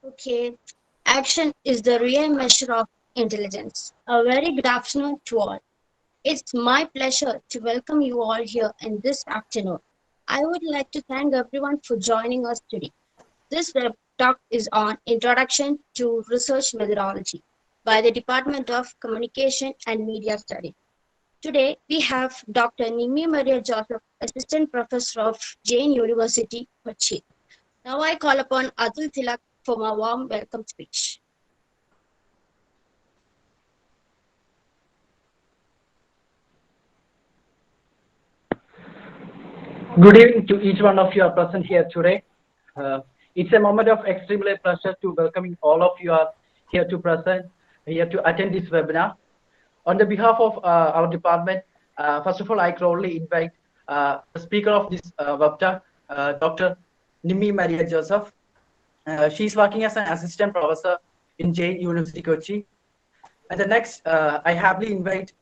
Okay, action is the real measure of intelligence. A very good afternoon to all. It's my pleasure to welcome you all here in this afternoon. I would like to thank everyone for joining us today. This web talk is on Introduction to Research Methodology by the Department of Communication and Media Studies. Today, we have Dr. Nimi Maria Joseph, Assistant Professor of Jain University, Kochi. Now I call upon Atul Tilak for my warm welcome speech. Good evening to each one of you are present here today. It's a moment of extremely pleasure to welcoming all of you are here to present, here to attend this webinar. On the behalf of our department, first of all, I cordially invite the speaker of this webinar, Dr. Nimi Maria Joseph. She's working as an assistant professor in Jain University, Kochi. And the next, I happily invite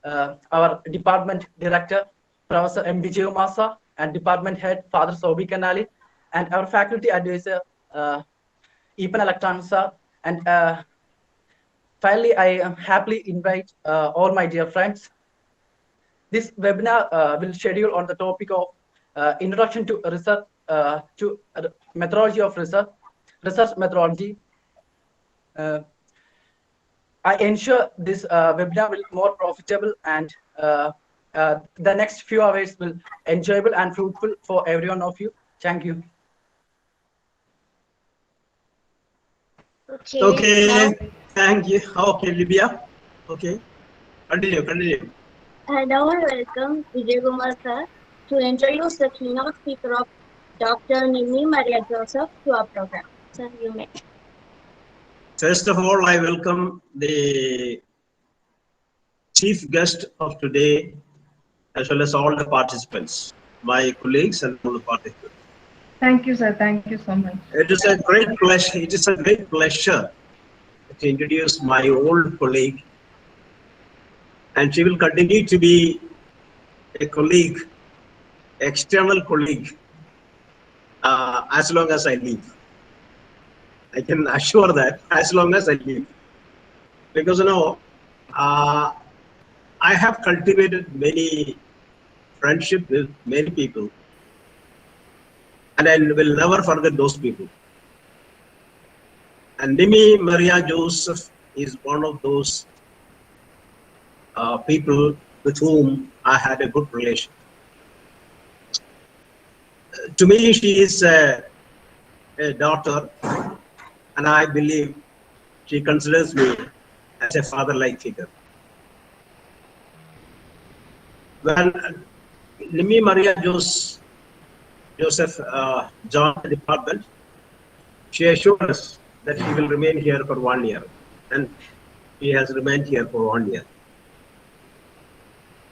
our department director, Professor M. Vijayumasa, and department head, Father Sobi Kanali, and our faculty advisor, Epan Electronsa. And finally, I happily invite all my dear friends. This webinar will schedule on the topic of introduction to research, to methodology of research methodology. I ensure this webinar will be more profitable and the next few hours will enjoyable and fruitful for every one of you. Thank you. Now, Thank you. Okay, Libya. Okay, continue. I now welcome Vijay Kumar sir to introduce the keynote speaker of Dr. Nimi Maria Joseph to our program. Sir, you may. First of all, I welcome the chief guest of today, as well as all the participants, my colleagues and all the participants. Thank you, sir. Thank you so much. It is a great pleasure. It is a great pleasure to introduce my old colleague, and she will continue to be a colleague, external colleague, as long as I live. I can assure that as long as I live, because I have cultivated many friendship with many people, and I will never forget those people. And Nimi Maria Joseph is one of those people with whom I had a good relation. To me, she is a daughter, and I believe she considers me as a father-like figure. When Nimi Maria Joseph joined the department, she assured us that she will remain here for 1 year, and she has remained here for 1 year.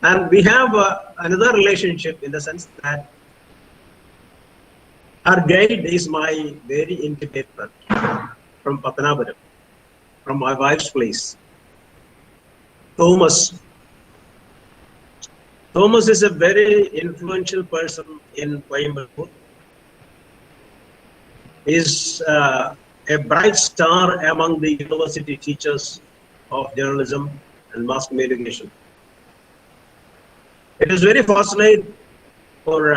And we have another relationship in the sense that her guide is my very intimate friend from Patanapuram, from my wife's place, Thomas. Thomas is a very influential person in Coimbatore. He is a bright star among the university teachers of journalism and mass communication. It is very fortunate for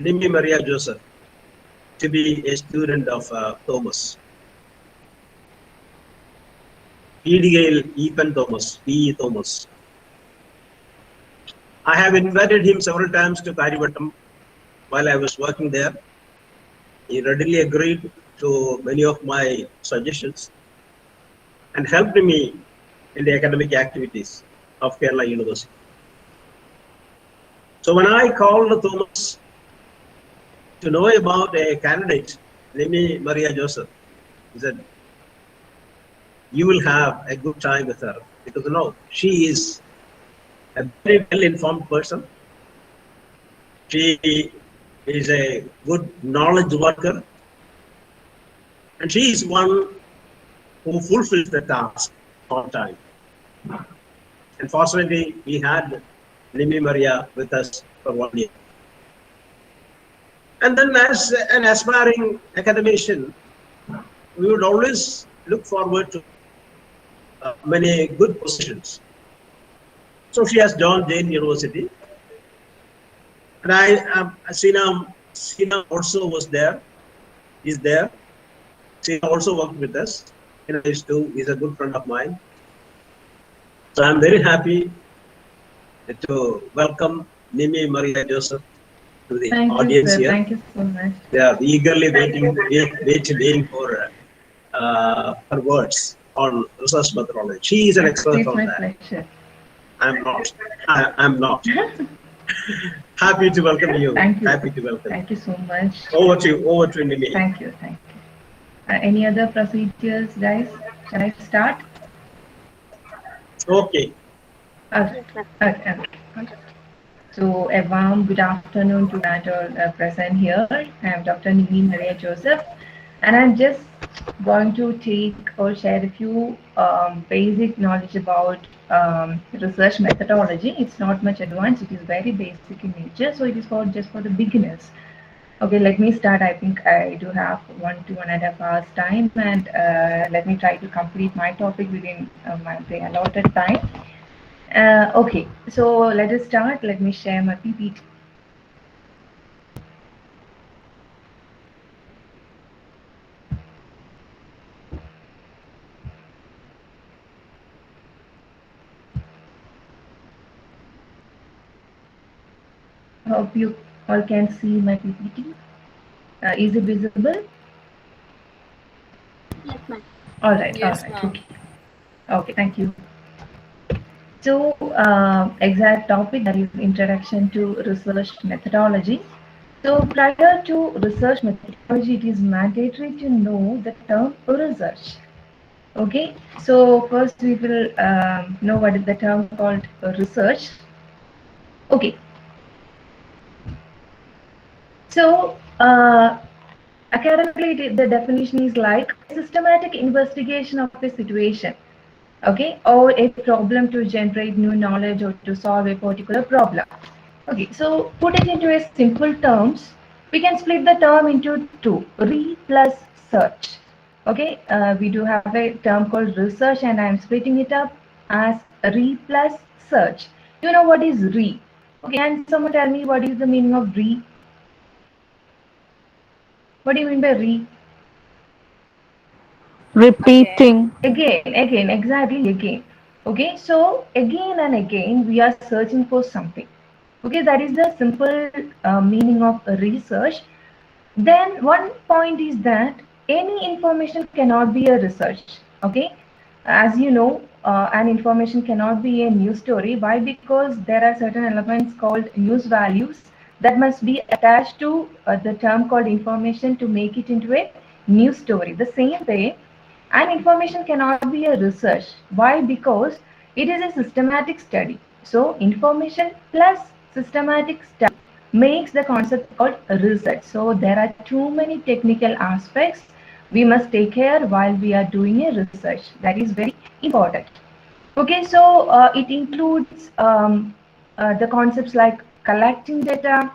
Nimi Maria Joseph to be a student of Thomas. Epan Thomas, P.E. Thomas. I have invited him several times to Karivattam while I was working there. He readily agreed to many of my suggestions and helped me in the academic activities of Kerala University. So when I called Thomas to know about a candidate, Nimi Maria Joseph, he said, you will have a good time with her, because she is a very well-informed person. She is a good knowledge worker, and she is one who fulfills the task on time. Unfortunately, we had Nimi Maria with us for 1 year. And then as an aspiring academician, we would always look forward to many good positions. So she has joined Jain University, and Sina also was there, is there. Sina also worked with us. Sina is a good friend of mine. So I'm very happy to welcome Nimi Maria Joseph to the Thank you, audience sir. here. Thank you so much. They are eagerly waiting for her words on research methodology. She is an expert It's on my that. pleasure. I'm not. I'm not. Happy to welcome you. Thank you. Happy to welcome Thank you so much. you. Over to Nimi. Thank you. Thank you. Any other procedures, guys? Shall I start? Okay. Okay. Okay. So a warm good afternoon to all present here. I am Dr. Nimi Maria Joseph, and I'm just going to take or share a few basic knowledge about research methodology. It's not much advanced; it is very basic in nature, so it is for just for the beginners. Okay, let me start. I think I do have 1.5 hours time, and let me try to complete my topic within the allotted time. Okay, so let us start. Let me share my PPT. Hope you all can see my PPT. Is it visible? Yes, ma'am. All right. Yes, all right. ma'am. Okay. Okay. Thank you. So, exact topic, that is introduction to research methodology. So, prior to research methodology, it is mandatory to know the term research. Okay. So, first we will know what is the term called research. Okay. So, academically, the definition is like systematic investigation of a situation, okay, or a problem to generate new knowledge or to solve a particular problem. Okay, so put it into a simple terms, we can split the term into two: re plus search. Okay, we do have a term called research, and I am splitting it up as re plus search. You know what is re? Okay, and someone tell me what is the meaning of re? What do you mean by re? Repeating. Again, exactly again. Okay, so again and again we are searching for something. Okay, that is the simple meaning of research. Then one point is that any information cannot be a research. Okay, as you know, an information cannot be a news story. Why? Because there are certain elements called news values that must be attached to the term called information to make it into a news story. The same way, and information cannot be a research. Why? Because it is a systematic study. So information plus systematic study makes the concept called research. So there are too many technical aspects we must take care while we are doing a research. That is very important. Okay, so it includes the concepts like collecting data,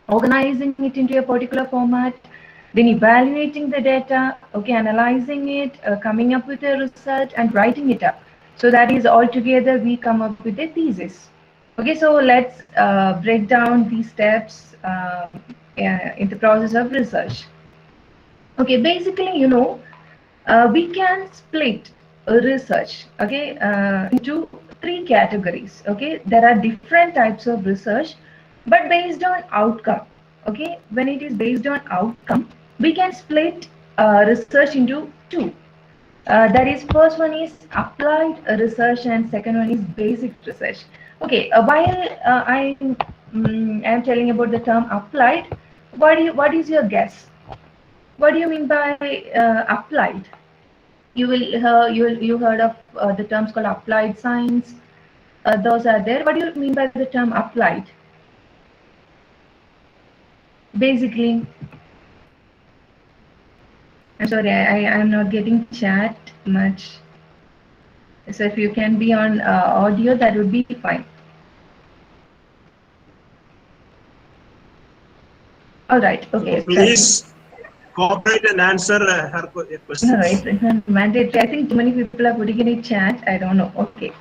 organizing it into a particular format, then evaluating the data, okay, analyzing it, coming up with a research and writing it up. So that is all together we come up with a thesis. Okay, so let's break down these steps in the process of research. Okay, basically, you know, we can split research, okay, into three categories. Okay, there are different types of research, but based on outcome. Okay, when it is based on outcome, we can split research into two. That is, first one is applied research and second one is basic research. Okay, while I am telling about the term applied, what is your guess? What do you mean by applied? You heard of the terms called applied science. Those are there. What do you mean by the term applied? Basically, I'm sorry, I am not getting chat much. So if you can be on audio, that would be fine. All right. Okay. Please cooperate and answer her No, questions. it's not mandatory. I think too many people are putting in a chat. I don't know. Okay.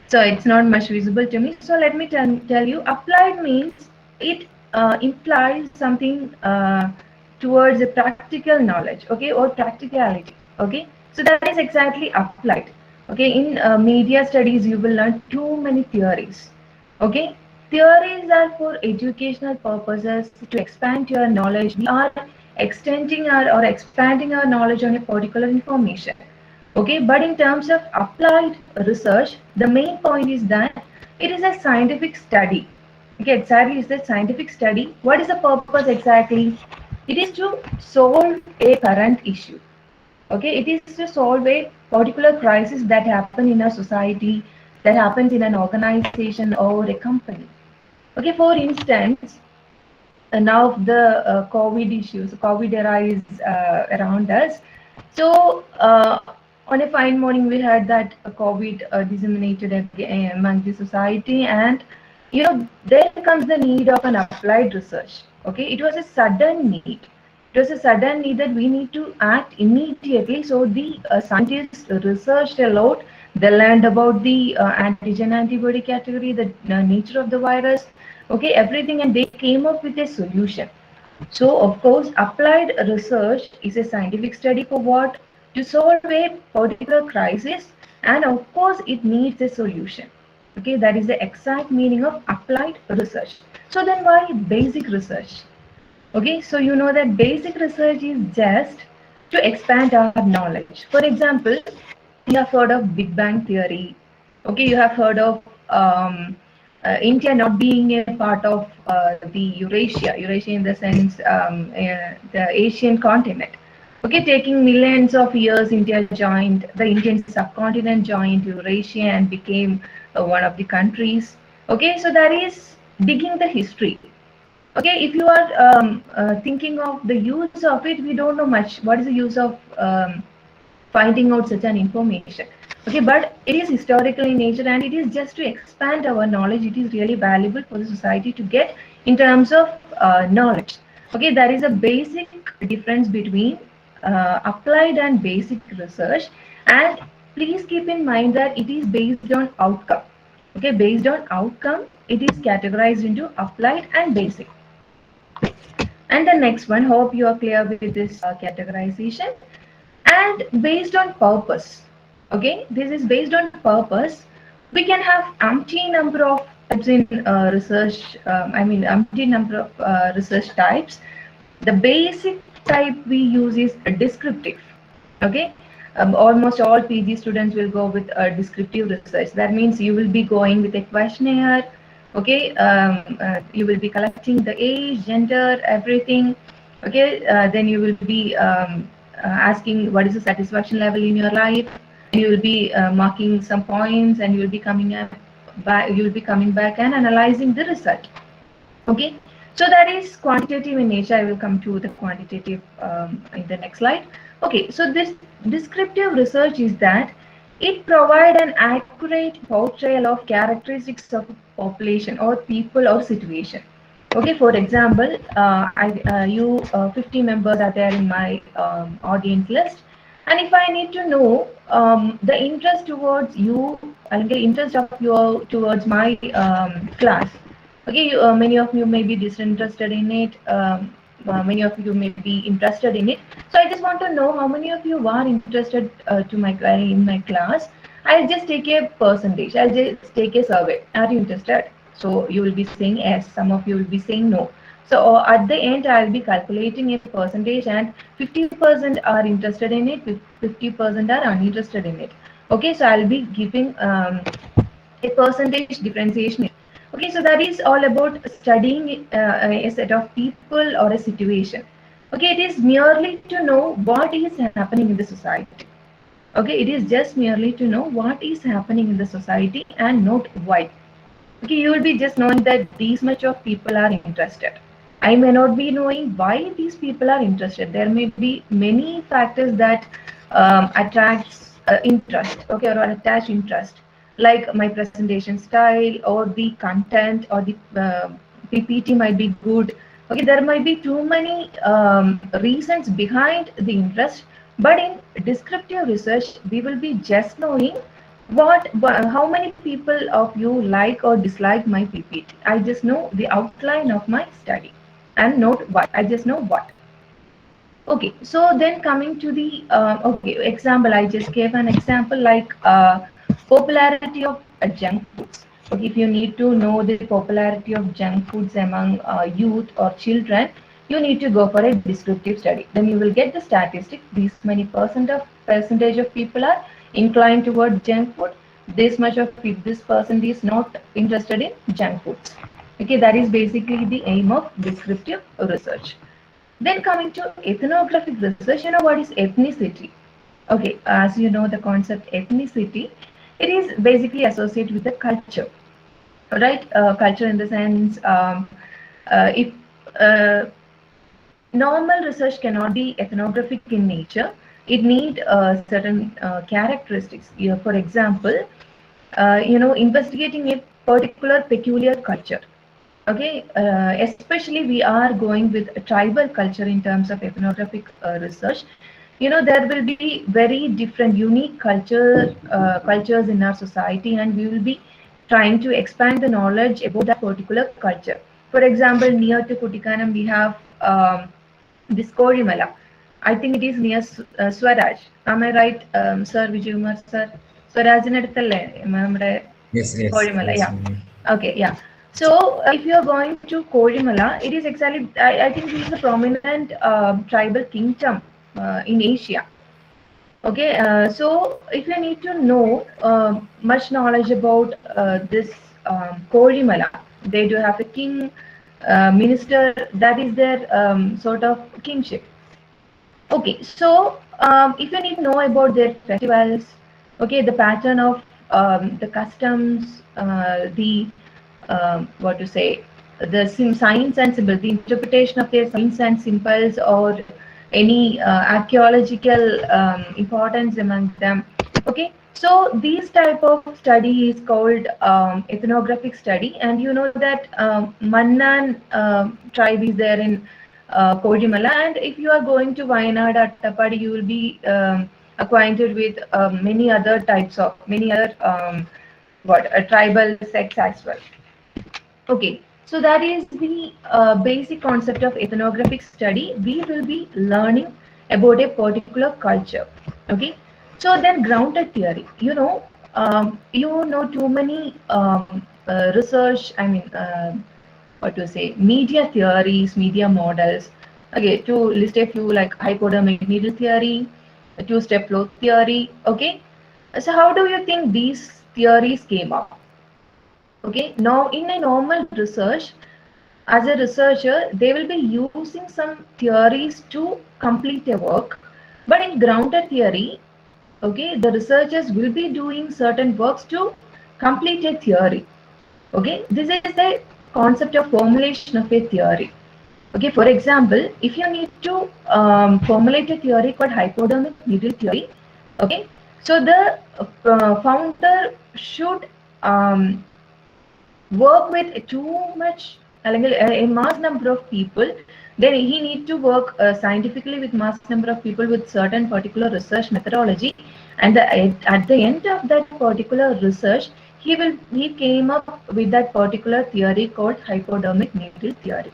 So it's not much visible to me. So let me tell you, applied means it implies something towards a practical knowledge, okay, or practicality, okay. So that is exactly applied, okay. In media studies, you will learn too many theories, okay. Theories are for educational purposes to expand your knowledge. We are extending our or expanding our knowledge on a particular information. Okay, but in terms of applied research, the main point is that it is a scientific study. Okay, exactly, it's a scientific study. What is the purpose exactly? It is to solve a current issue. Okay, it is to solve a particular crisis that happen in a society, that happens in an organization or a company. Okay, for instance, now the COVID issues, COVID era is around us. So on a fine morning, we heard that COVID disseminated among the society, and there comes the need of an applied research. Okay, it was a sudden need. It was a sudden need that we need to act immediately. So the scientists researched a lot. They learned about the antigen antibody category, the nature of the virus, okay, everything, and they came up with a solution. So, of course, applied research is a scientific study for what? To solve a particular crisis, and of course, it needs a solution. Okay, that is the exact meaning of applied research. So, then why basic research? Okay, so you know that basic research is just to expand our knowledge. For example, you have heard of Big Bang Theory. Okay, you have heard of India not being a part of the Eurasia in the sense the Asian continent. Okay, taking millions of years, India joined, the Indian subcontinent joined Eurasia and became one of the countries. Okay, so that is digging the history. Okay, if you are thinking of the use of it, we don't know much. What is the use of finding out such an information? Okay, but it is historical in nature, and it is just to expand our knowledge. It is really valuable for the society to get in terms of knowledge. Okay, there is a basic difference between applied and basic research, and please keep in mind that it is based on outcome. Okay, based on outcome, it is categorized into applied and basic. And the next one, hope you are clear with this categorization. And based on purpose, okay, this is based on purpose. We can have umpteen number of types in research. Umpteen number of research types. The basic type we use is descriptive. Okay, almost all PG students will go with a descriptive research. That means you will be going with a questionnaire. Okay, you will be collecting the age, gender, everything. Okay, then you will be asking what is the satisfaction level in your life. You will be marking some points, and you will be coming up back. You will be coming back and analyzing the result. Okay, so that is quantitative in nature. I will come to the quantitative in the next slide. Okay, so this descriptive research is that it provides an accurate portrayal of characteristics of a population or people or situation. Okay, for example, you 50 members are there in my audience list, and if I need to know the interest towards you, and the interest of your towards my class. Okay, many of you may be disinterested in it. Many of you may be interested in it. So I just want to know how many of you are interested to my in my class. I'll just take a percentage. I'll just take a survey. Are you interested? So you will be saying yes. Some of you will be saying no. So at the end, I'll be calculating a percentage, and 50% are interested in it, 50% are uninterested in it. Okay, so I'll be giving a percentage differentiation. Okay, so that is all about studying a set of people or a situation. Okay, it is merely to know what is happening in the society. Okay, it is just merely to know what is happening in the society and not why. Okay, you will be just knowing that these much of people are interested. I may not be knowing why these people are interested. There may be many factors that attracts interest, okay, or attach interest, like my presentation style or the content or the PPT might be good. Okay, there might be too many reasons behind the interest, but in descriptive research, we will be just knowing how many people of you like or dislike my PPT. I just know the outline of my study and not what. I just know what. Okay, so then coming to the okay example, I just gave an example like popularity of junk foods. Okay, if you need to know the popularity of junk foods among youth or children, you need to go for a descriptive study. Then you will get the statistic. This many percentage of people are inclined toward junk food. This much of this person is not interested in junk foods. Okay, that is basically the aim of descriptive research. Then coming to ethnographic research, you know what is ethnicity? Okay, as you know the concept ethnicity, it is basically associated with the culture, right? Culture in the sense, if uh, normal research cannot be ethnographic in nature, it need certain characteristics. For example, investigating a particular peculiar culture. Okay, especially we are going with a tribal culture in terms of ethnographic research. There will be very different, unique cultures in our society, and we will be trying to expand the knowledge about that particular culture. For example, near to Kutikanam, we have this Korimala. I think it is near Swaraj. Am I right, Sir Vijayumar, sir? Swarajinadathale, നമ്മുടെ Yes, yes, Korimala, yes, yeah. Mimi. Okay, yeah. So if you are going to Korimala, it is exactly, I think it is a prominent tribal kingdom in Asia. Okay, so if you need to know much knowledge about this Korimala, they do have a king, minister, that is their sort of kingship. Okay, so if you need to know about their festivals, okay, the pattern of the customs, the what to say, the signs and symbols, the interpretation of their signs and symbols, or any archaeological importance among them. Okay, so these type of study is called ethnographic study, and you know that Mannan tribe is there in Kodimala, and if you are going to Wayanad or Attapadi, you will be acquainted with many other tribal sects as well. Okay, so that is the basic concept of ethnographic study. We will be learning about a particular culture. Okay, so then grounded theory. Too many research. I mean, what to say? Media theories, media models. Okay, to list a few like hypodermic needle theory, two-step flow theory. Okay, so how do you think these theories came up? Okay, now in a normal research, as a researcher, they will be using some theories to complete a work. But in grounded theory, okay, the researchers will be doing certain works to complete a theory. Okay, this is the concept of formulation of a theory. Okay, for example, if you need to formulate a theory called hypodermic needle theory, okay, so the founder should work with too much a mass number of people, then he need to work scientifically with mass number of people with certain particular research methodology, and at the end of that particular research, he came up with that particular theory called hypodermic needle theory.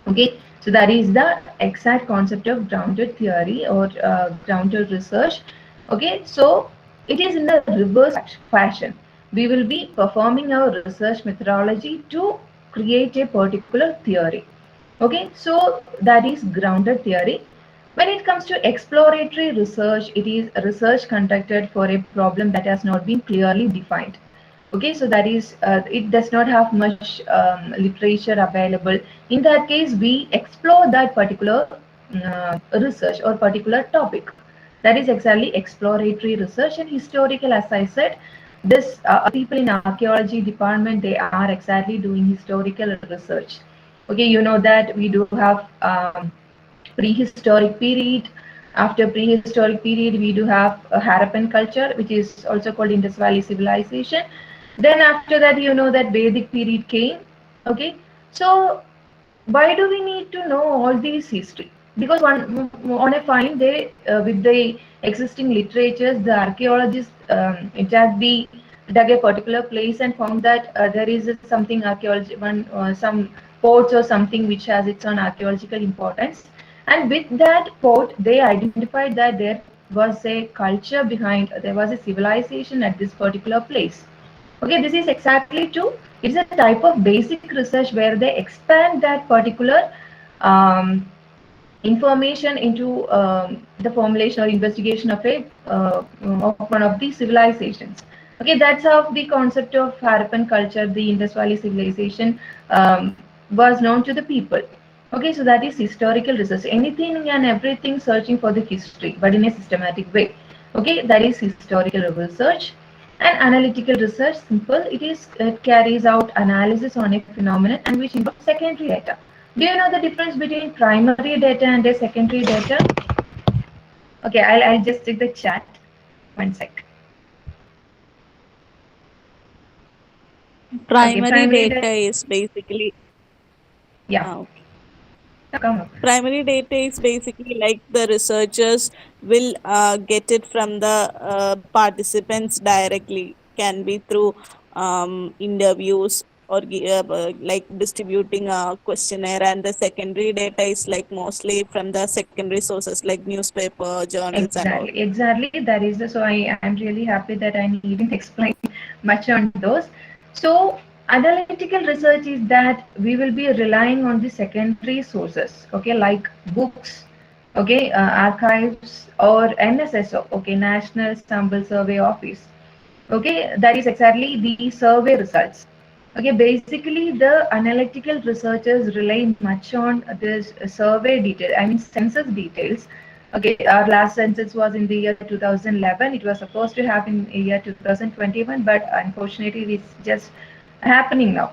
Okay, so that is the exact concept of grounded theory or grounded research. Okay, so it is in the reverse fashion. We will be performing our research methodology to create a particular theory. Okay, so that is grounded theory. When it comes to exploratory research, it is research conducted for a problem that has not been clearly defined. Okay, so that is it does not have much literature available. In that case, we explore that particular research or particular topic. That is exactly exploratory research. And historical, as I said, this people in archaeology department, they are exactly doing historical research. Okay, you know that we do have prehistoric period. After prehistoric period, we do have a Harappan culture, which is also called Indus Valley Civilization. Then after that, you know that Vedic period came. Okay, so why do we need to know all these history? Because on a fine day, with the existing literatures, the archaeologists exactly dug a particular place and found that there is something archaeology, some ports or something which has its own archaeological importance. And with that port, they identified that there was a culture behind, there was a civilization at this particular place. Okay, this is exactly true. It's a type of basic research where they expand that particular um, information into the formulation or investigation of a of one of the civilizations. Okay, that's how the concept of Harappan culture, the Indus Valley civilization, was known to the people. Okay, so that is historical research. Anything and everything searching for the history, but in a systematic way. Okay, that is historical research. And analytical research, simple. It carries out analysis on a phenomenon and which involves secondary data. Do you know the difference between primary data and a secondary data? Okay, I'll just check the chat. One sec. Okay, Primary primary data data. is basically, Yeah, okay. come up. Primary data is basically like the researchers will get it from the participants directly, can be through interviews or like distributing a questionnaire, and the secondary data is like mostly from the secondary sources like newspaper, journals and all. Exactly, exactly. That is the, so I'm really happy that I needn't explain much on those. So analytical research is that we will be relying on the secondary sources, okay, like books, okay, archives or NSSO, okay, National Sample Survey Office. Okay, that is exactly the survey results. Okay, basically the analytical researchers rely much on this survey detail, I mean census details. Okay, our last census was in the year 2011. It was supposed to happen in year 2021, but unfortunately it's just happening now.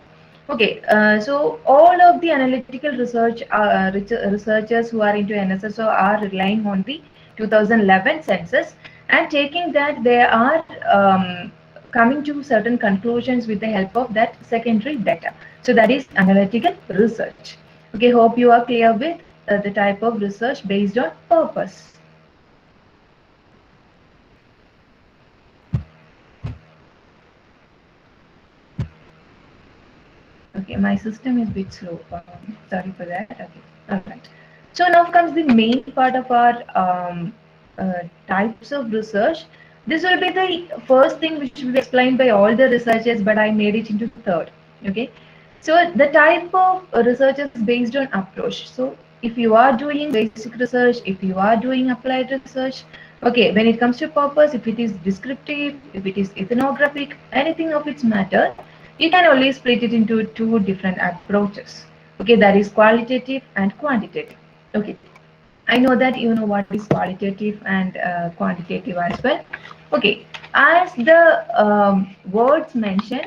Okay, so all of the analytical researchers who are into NSSO are relying on the 2011 census and taking that they are coming to certain conclusions with the help of that secondary data. So that is analytical research. Okay, hope you are clear with the type of research based on purpose. Okay, my system is a bit slow. Sorry for that. Okay, all right. So now comes the main part of our types of research. This will be the first thing which will be explained by all the researchers, but I made it into third. Okay, so the type of research is based on approach. So if you are doing basic research, if you are doing applied research, okay, when it comes to purpose, if it is descriptive, if it is ethnographic, anything of its matter, you can only split it into two different approaches. Okay, that is qualitative and quantitative. Okay, I know that you know what is qualitative and quantitative as well. Okay, as the words mention,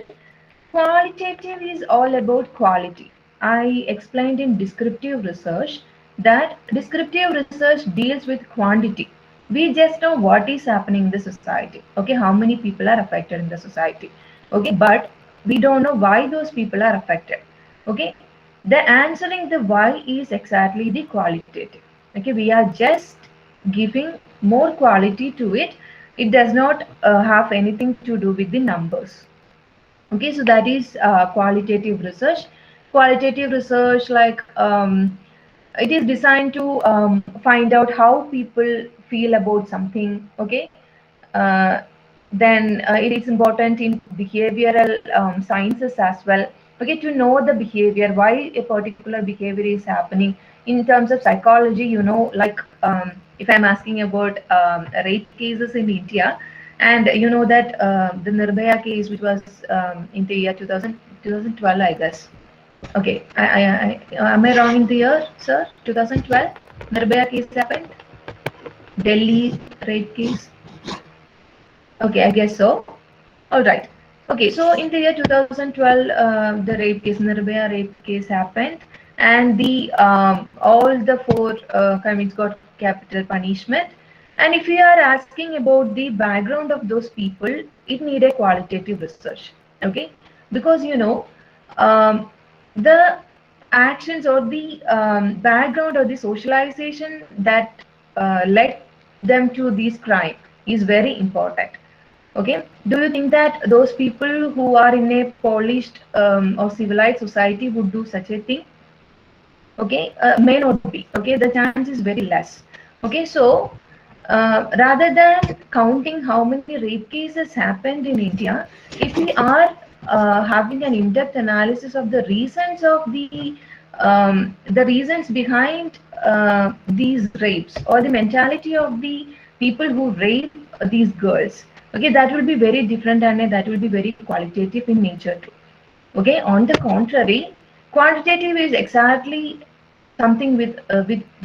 qualitative is all about quality. I explained in descriptive research that descriptive research deals with quantity. We just know what is happening in the society. Okay, how many people are affected in the society. Okay, but we don't know why those people are affected. Okay, the answering the why is exactly the qualitative. Okay, we are just giving more quality to it. It does not have anything to do with the numbers. Okay, so that is qualitative research. Qualitative research, like it is designed to find out how people feel about something. Okay, uh, then it is important in behavioral sciences as well. Okay, to know the behavior, why a particular behavior is happening. In terms of psychology, you know, like if I'm asking about rape cases in India, and you know that the Nirbhaya case, which was in the year 2012, I guess. Okay, am I wrong in the year, sir? 2012, Nirbhaya case happened. Delhi rape case. Okay, I guess so. All right. Okay, so in the year 2012, the rape case, Nirbhaya rape case happened, and the all the four crimes got capital punishment. And if we are asking about the background of those people, it need a qualitative research. Okay, because you know, um, the actions or the background or the socialization that led them to this crime is very important. Okay, do you think that those people who are in a polished or civilized society would do such a thing? Okay, may not be. Okay, the chance is very less. Okay, so rather than counting how many rape cases happened in India, if we are having an in-depth analysis of the reasons behind these rapes or the mentality of the people who rape these girls, okay, that will be very different and that will be very qualitative in nature too. Okay, on the contrary, quantitative is exactly something with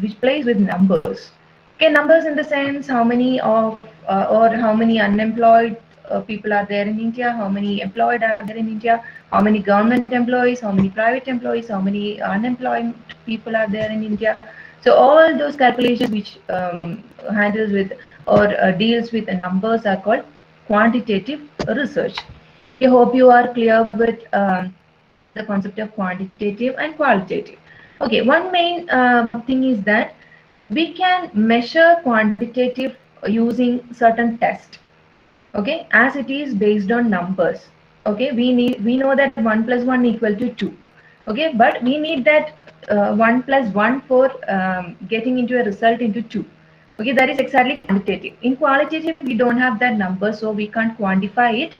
which plays with numbers. Okay, numbers in the sense how many of or how many unemployed people are there in India, how many employed are there in India, how many government employees, how many private employees, how many unemployed people are there in India. So all those calculations which handles with or deals with numbers are called quantitative research. I hope you are clear with the concept of quantitative and qualitative. Okay, one main thing is that we can measure quantitative using certain test. Okay, as it is based on numbers. Okay, we know that 1 plus 1 equal to 2. Okay, but we need that 1 plus 1 for getting into a result into 2. Okay, that is exactly quantitative. In qualitative, we don't have that number, so we can't quantify it,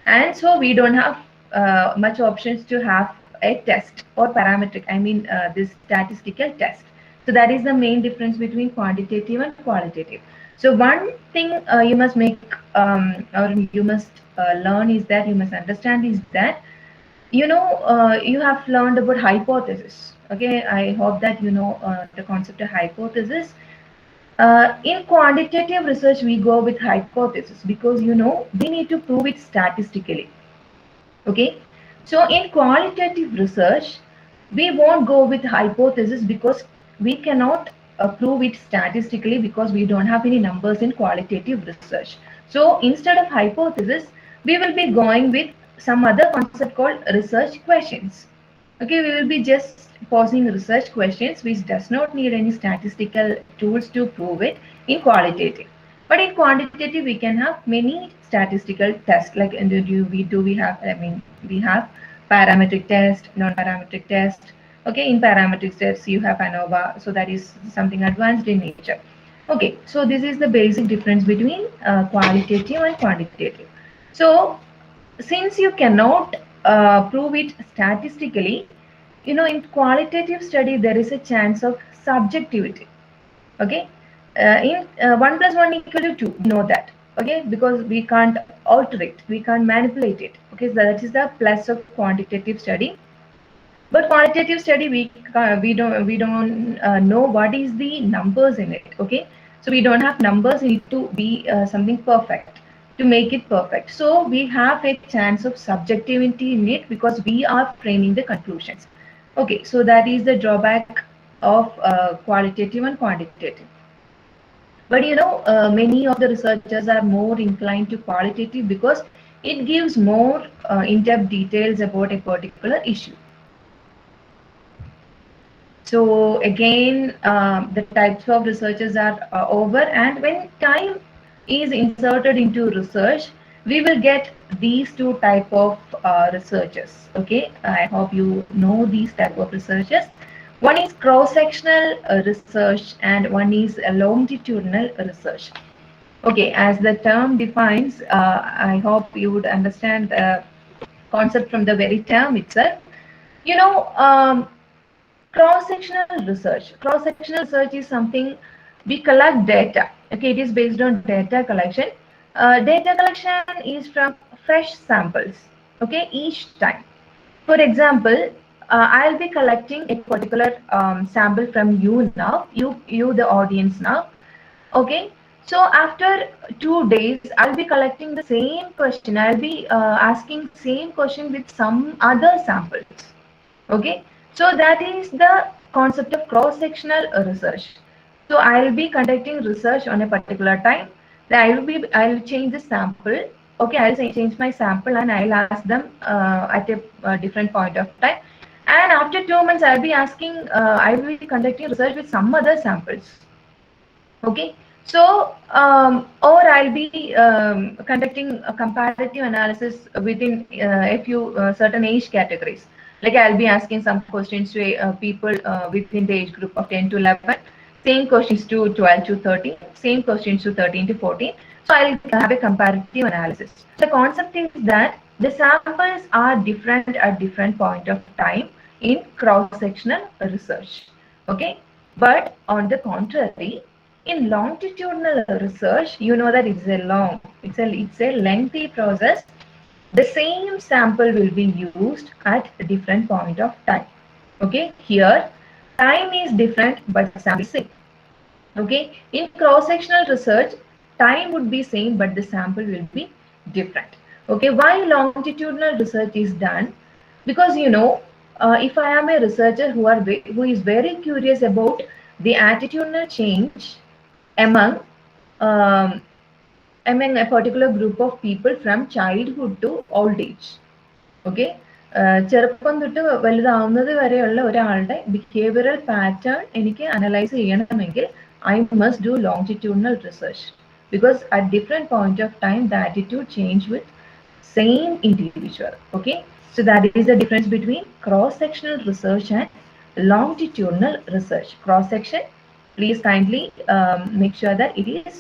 and so we don't have much options to have a test or parametric. I mean, this statistical test. So that is the main difference between quantitative and qualitative. So one thing you must make or you must learn is that you must understand is that you have learned about hypothesis. Okay, I hope that you know the concept of hypothesis. In quantitative research, we go with hypothesis because we need to prove it statistically. Okay, so in qualitative research, we won't go with hypothesis because we cannot prove it statistically because we don't have any numbers in qualitative research. So instead of hypothesis, we will be going with some other concept called research questions. Okay, we will be just posing research questions which does not need any statistical tools to prove it in qualitative. But in quantitative, we can have many statistical tests. Like in the we have, I mean, we have parametric test, non-parametric test. Okay, in parametric tests, you have ANOVA, so that is something advanced in nature. Okay, so this is the basic difference between qualitative and quantitative. So since you cannot prove it statistically, in qualitative study there is a chance of subjectivity. Okay, in 1 plus 1 equal to 2, we know that. Okay, because we can't alter it, we can't manipulate it. Okay, so that is the plus of quantitative study. But qualitative study, we don't know what is the numbers in it. Okay, so we don't have numbers. We need to be something perfect to make it perfect. So we have a chance of subjectivity in it because we are framing the conclusions. Okay, so that is the drawback of qualitative and quantitative. But many of the researchers are more inclined to qualitative because it gives more in-depth details about a particular issue. So again, the types of researchers are over, and when time is inserted into research, we will get these two type of researchers. Okay, I hope you know these type of researchers. One is cross-sectional research, and one is a longitudinal research. Okay, as the term defines, I hope you would understand the concept from the very term itself. You know, cross-sectional research. Cross-sectional research is something we collect data. Okay, it is based on data collection. Data collection is from fresh samples. Okay, each time. For example, I'll be collecting a particular sample from you now. You the audience now. Okay. So after 2 days, I'll be collecting the same question. I'll be asking same question with some other samples. Okay, so that is the concept of cross-sectional research. So I'll be conducting research on a particular time. Then I'll change the sample. Okay, I'll change my sample and I'll ask them at a different point of time. And after 2 months, I'll be asking, I will be conducting research with some other samples. Okay, so or I'll be conducting a comparative analysis within a few certain age categories. Like I'll be asking some questions to people within the age group of 10 to 11, same questions to 12 to 13, same questions to 13 to 14. So I'll have a comparative analysis. The concept is that the samples are different at different point of time in cross-sectional research. Okay, but on the contrary, in longitudinal research, you know that it's a lengthy process. The same sample will be used at a different point of time. Okay, here time is different, but sample is same. Okay, in cross-sectional research, time would be same, but the sample will be different. Okay, why longitudinal research is done? Because if I am a researcher who is very curious about the attitudinal change among um, among a particular group of people from childhood to old age. Okay, ചെറുപ്പം തൊട്ട് വലുതാവുന്നത് വരെയുള്ള ഒരാളുടെ behavioural pattern എനിക്ക് analyse ചെയ്യണമെങ്കിൽ I must do longitudinal research because at different point of time the attitude change with same individual. Okay, so that is the difference between cross-sectional research and longitudinal research. Cross-section, please kindly make sure that it is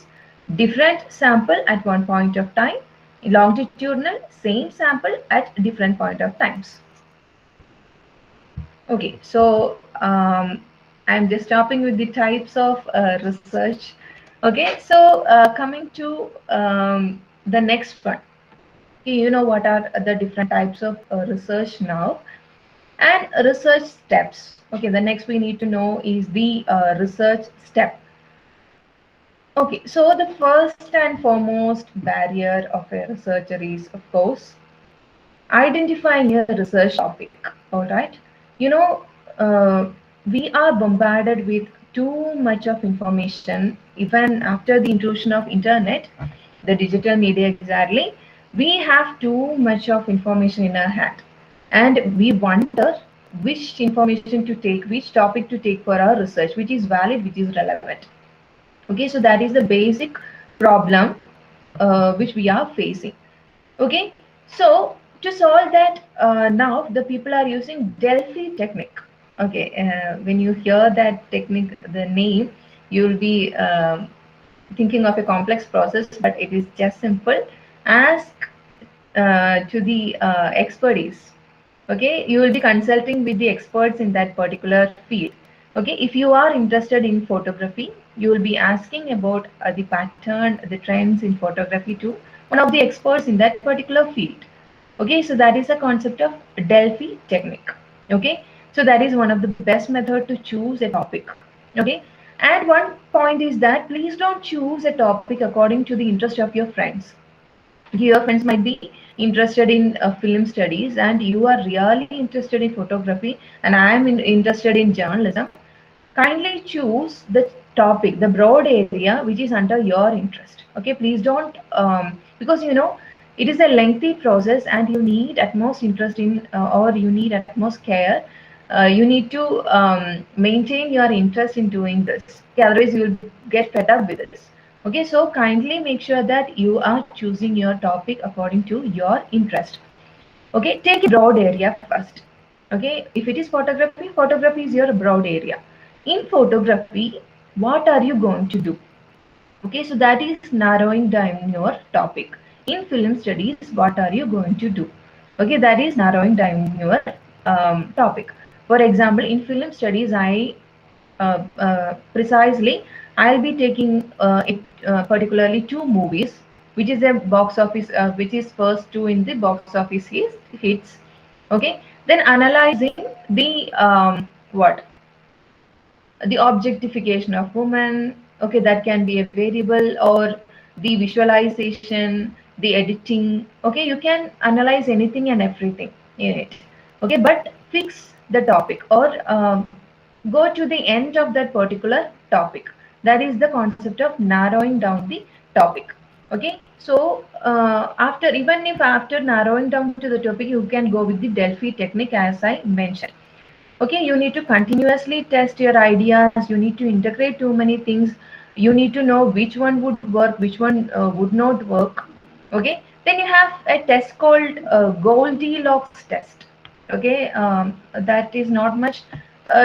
different sample at one point of time. Longitudinal, same sample at different point of times. Okay, so I'm just stopping with the types of research. Okay, so coming to the next one. You know what are the different types of research now and research steps. Okay, the next we need to know is the research step. Okay, so the first and foremost barrier of a researcher is, of course, identifying a research topic. All right, you know, we are bombarded with too much of information even after the intrusion of internet, the digital media exactly. We have too much of information in our hand and we wonder which information to take, which topic to take for our research, which is valid, which is relevant. Okay, so that is the basic problem which we are facing. Okay, so to solve that, now the people are using Delphi technique. Okay, when you hear that technique, the name, you will be thinking of a complex process, but it is just simple. Ask to the expertise. Okay, you will be consulting with the experts in that particular field. Okay, if you are interested in photography, you will be asking about the pattern, the trends in photography to one of the experts in that particular field. Okay, so that is the concept of Delphi technique. Okay, so that is one of the best method to choose a topic. Okay, and one point is that please don't choose a topic according to the interest of your friends. Your friends might be interested in film studies and you are really interested in photography and I am interested in journalism. Kindly choose the topic, the broad area which is under your interest. Okay, please don't because it is a lengthy process and you need utmost interest in or you need utmost care. You need to maintain your interest in doing this. Okay, otherwise you will get fed up with this. Okay, so kindly make sure that you are choosing your topic according to your interest. Okay, take a broad area first. Okay, if it is photography, photography is your broad area. In photography, what are you going to do? Okay, so that is narrowing down your topic. In film studies, what are you going to do? Okay, that is narrowing down your topic. For example, in film studies, precisely I'll be taking particularly two movies, which is a box office, which is first two in the box office hits. Okay, then analyzing the what the objectification of women. Okay, that can be a variable, or the visualization, the editing. Okay, you can analyze anything and everything in it. Okay, but fix the topic or go to the end of that particular topic. That is the concept of narrowing down the topic. Okay, so even if after narrowing down to the topic, you can go with the Delphi technique as I mentioned. Okay, you need to continuously test your ideas, you need to integrate too many things, you need to know which one would work, which one would not work. Okay, then you have a test called Goldilocks test. Okay, that is not much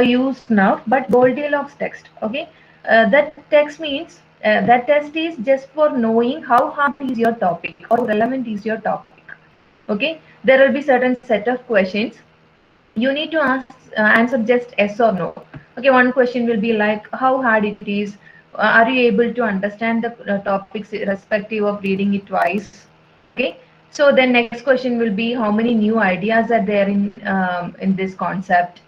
used now, but Goldilocks test. Okay, that text means that test is just for knowing how hard is your topic or relevant is your topic. Okay, there will be certain set of questions you need to answer just yes or no. Okay, one question will be like how hard it is. Are you able to understand the topics irrespective of reading it twice? Okay, so then next question will be how many new ideas are there in this concept.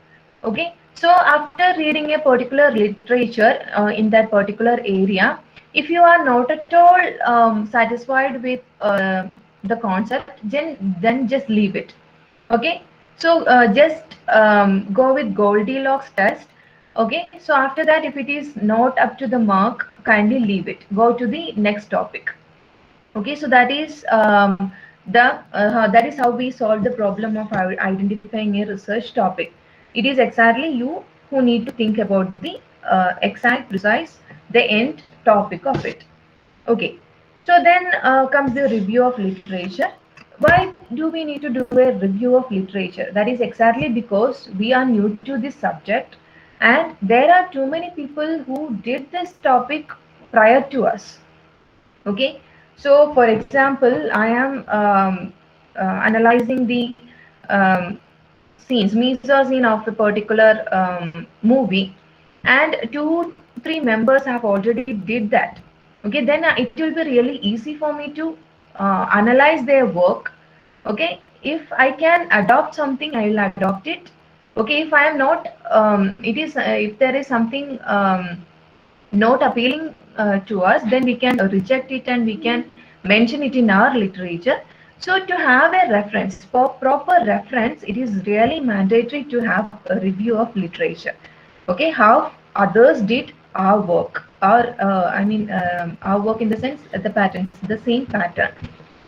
Okay, so after reading a particular literature in that particular area, if you are not at all satisfied with the concept, then just leave it. Okay, so just go with Goldilocks test. Okay, so after that, if it is not up to the mark, kindly leave it, go to the next topic. Okay, so that is that is how we solve the problem of identifying a research topic. It is exactly you who need to think about the exact precise the end topic of it. Okay, so then comes the review of literature. Why do we need to do a review of literature? That is exactly because we are new to this subject and there are too many people who did this topic prior to us. Okay, so for example, I am analyzing the um, scenes, means scene of a particular movie, and 2 3 members have already did that. Okay, then it will be really easy for me to analyze their work. Okay, if I can adopt something, I will adopt it. Okay, if I am not, it is if there is something not appealing to us, then we can reject it and we can mention it in our literature. So to have a reference, for proper reference, it is really mandatory to have a review of literature. Okay, how others did our work, our work in the sense the patterns, the same pattern.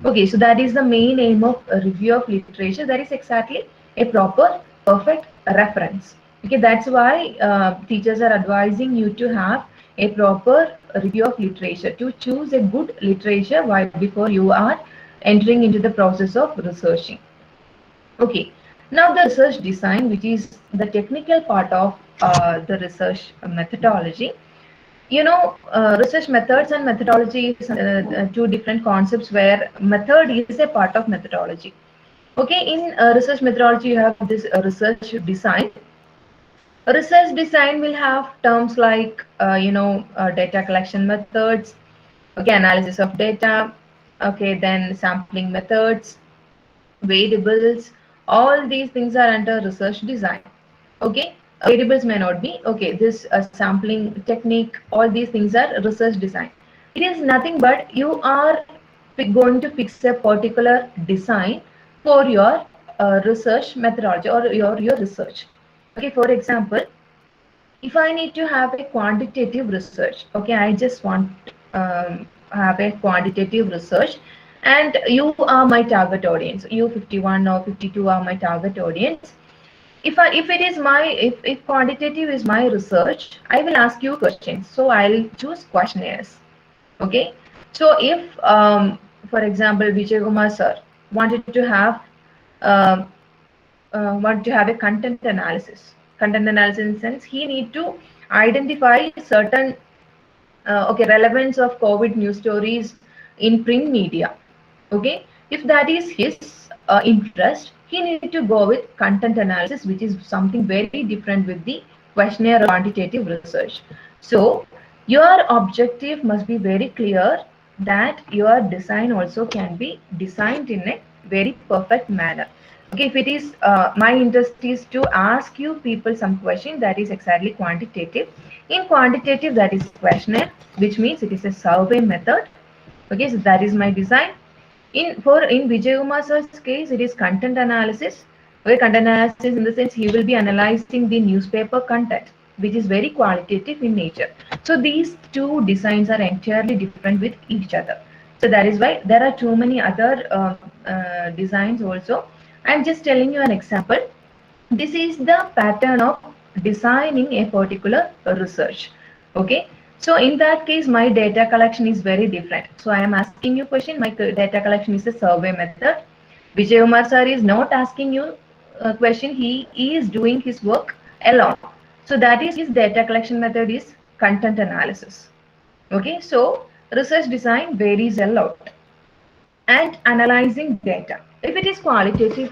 Okay, so that is the main aim of a review of literature. That is exactly a proper, perfect reference. Okay, that's why teachers are advising you to have a proper review of literature, to choose a good literature while before you are entering into the process of researching. Okay, now the research design, which is the technical part of the research methodology. You know, research methods and methodology is two different concepts where method is a part of methodology. Okay, in research methodology, you have this research design. Research design will have terms like, data collection methods, okay, analysis of data, okay, then sampling methods, variables, all these things are under research design. Okay, variables may not be, okay, this sampling technique, all these things are research design. It is nothing but you are going to fix a particular design for your research methodology or your research. Okay, for example, if I need to have a quantitative research, okay, I just want have a quantitative research, and you are my target audience. You 51 or 52 are my target audience. If it is my if quantitative is my research, I will ask you questions. So I'll choose questionnaires. Okay. So if for example, Vijay Kumar sir wanted to have uh, a content analysis. Content analysis in the sense he need to identify certain relevance of COVID news stories in print media. Okay, if that is his interest, he need to go with content analysis, which is something very different with the questionnaire or quantitative research. So your objective must be very clear that your design also can be designed in a very perfect manner. Okay, if it is my interest is to ask you people some question, that is exactly quantitative. In quantitative, that is questionnaire, which means it is a survey method. Okay, so that is my design. In Vijay Kumar sir's case, it is content analysis. Where content analysis in the sense he will be analyzing the newspaper content, which is very qualitative in nature. So these two designs are entirely different with each other. So that is why there are too many other designs also. I'm just telling you an example. This is the pattern of designing a particular research. Okay, so in that case my data collection is very different. So I am asking you question, my data collection is a survey method. Vijay Umar sir is not asking you a question, he is doing his work alone. So that is his data collection method is content analysis. Okay, so research design varies a lot. And analyzing data, if it is qualitative,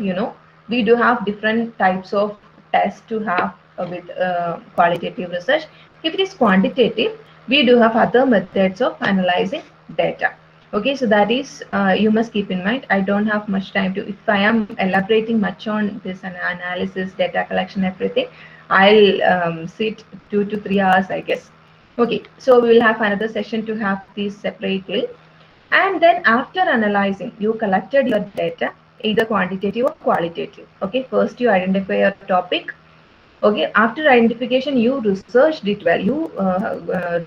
we do have different types of tests to have with qualitative research. If it is quantitative, we do have other methods of analyzing data. Okay, so that is you must keep in mind. I don't have much time to, if I am elaborating much on this analysis, data collection, everything, I'll sit 2 to 3 hours, I guess. Okay, so we will have another session to have these separately. And then after analyzing, you collected your data, either quantitative or qualitative. Okay, first you identify your topic. Okay, after identification, you researched it well, you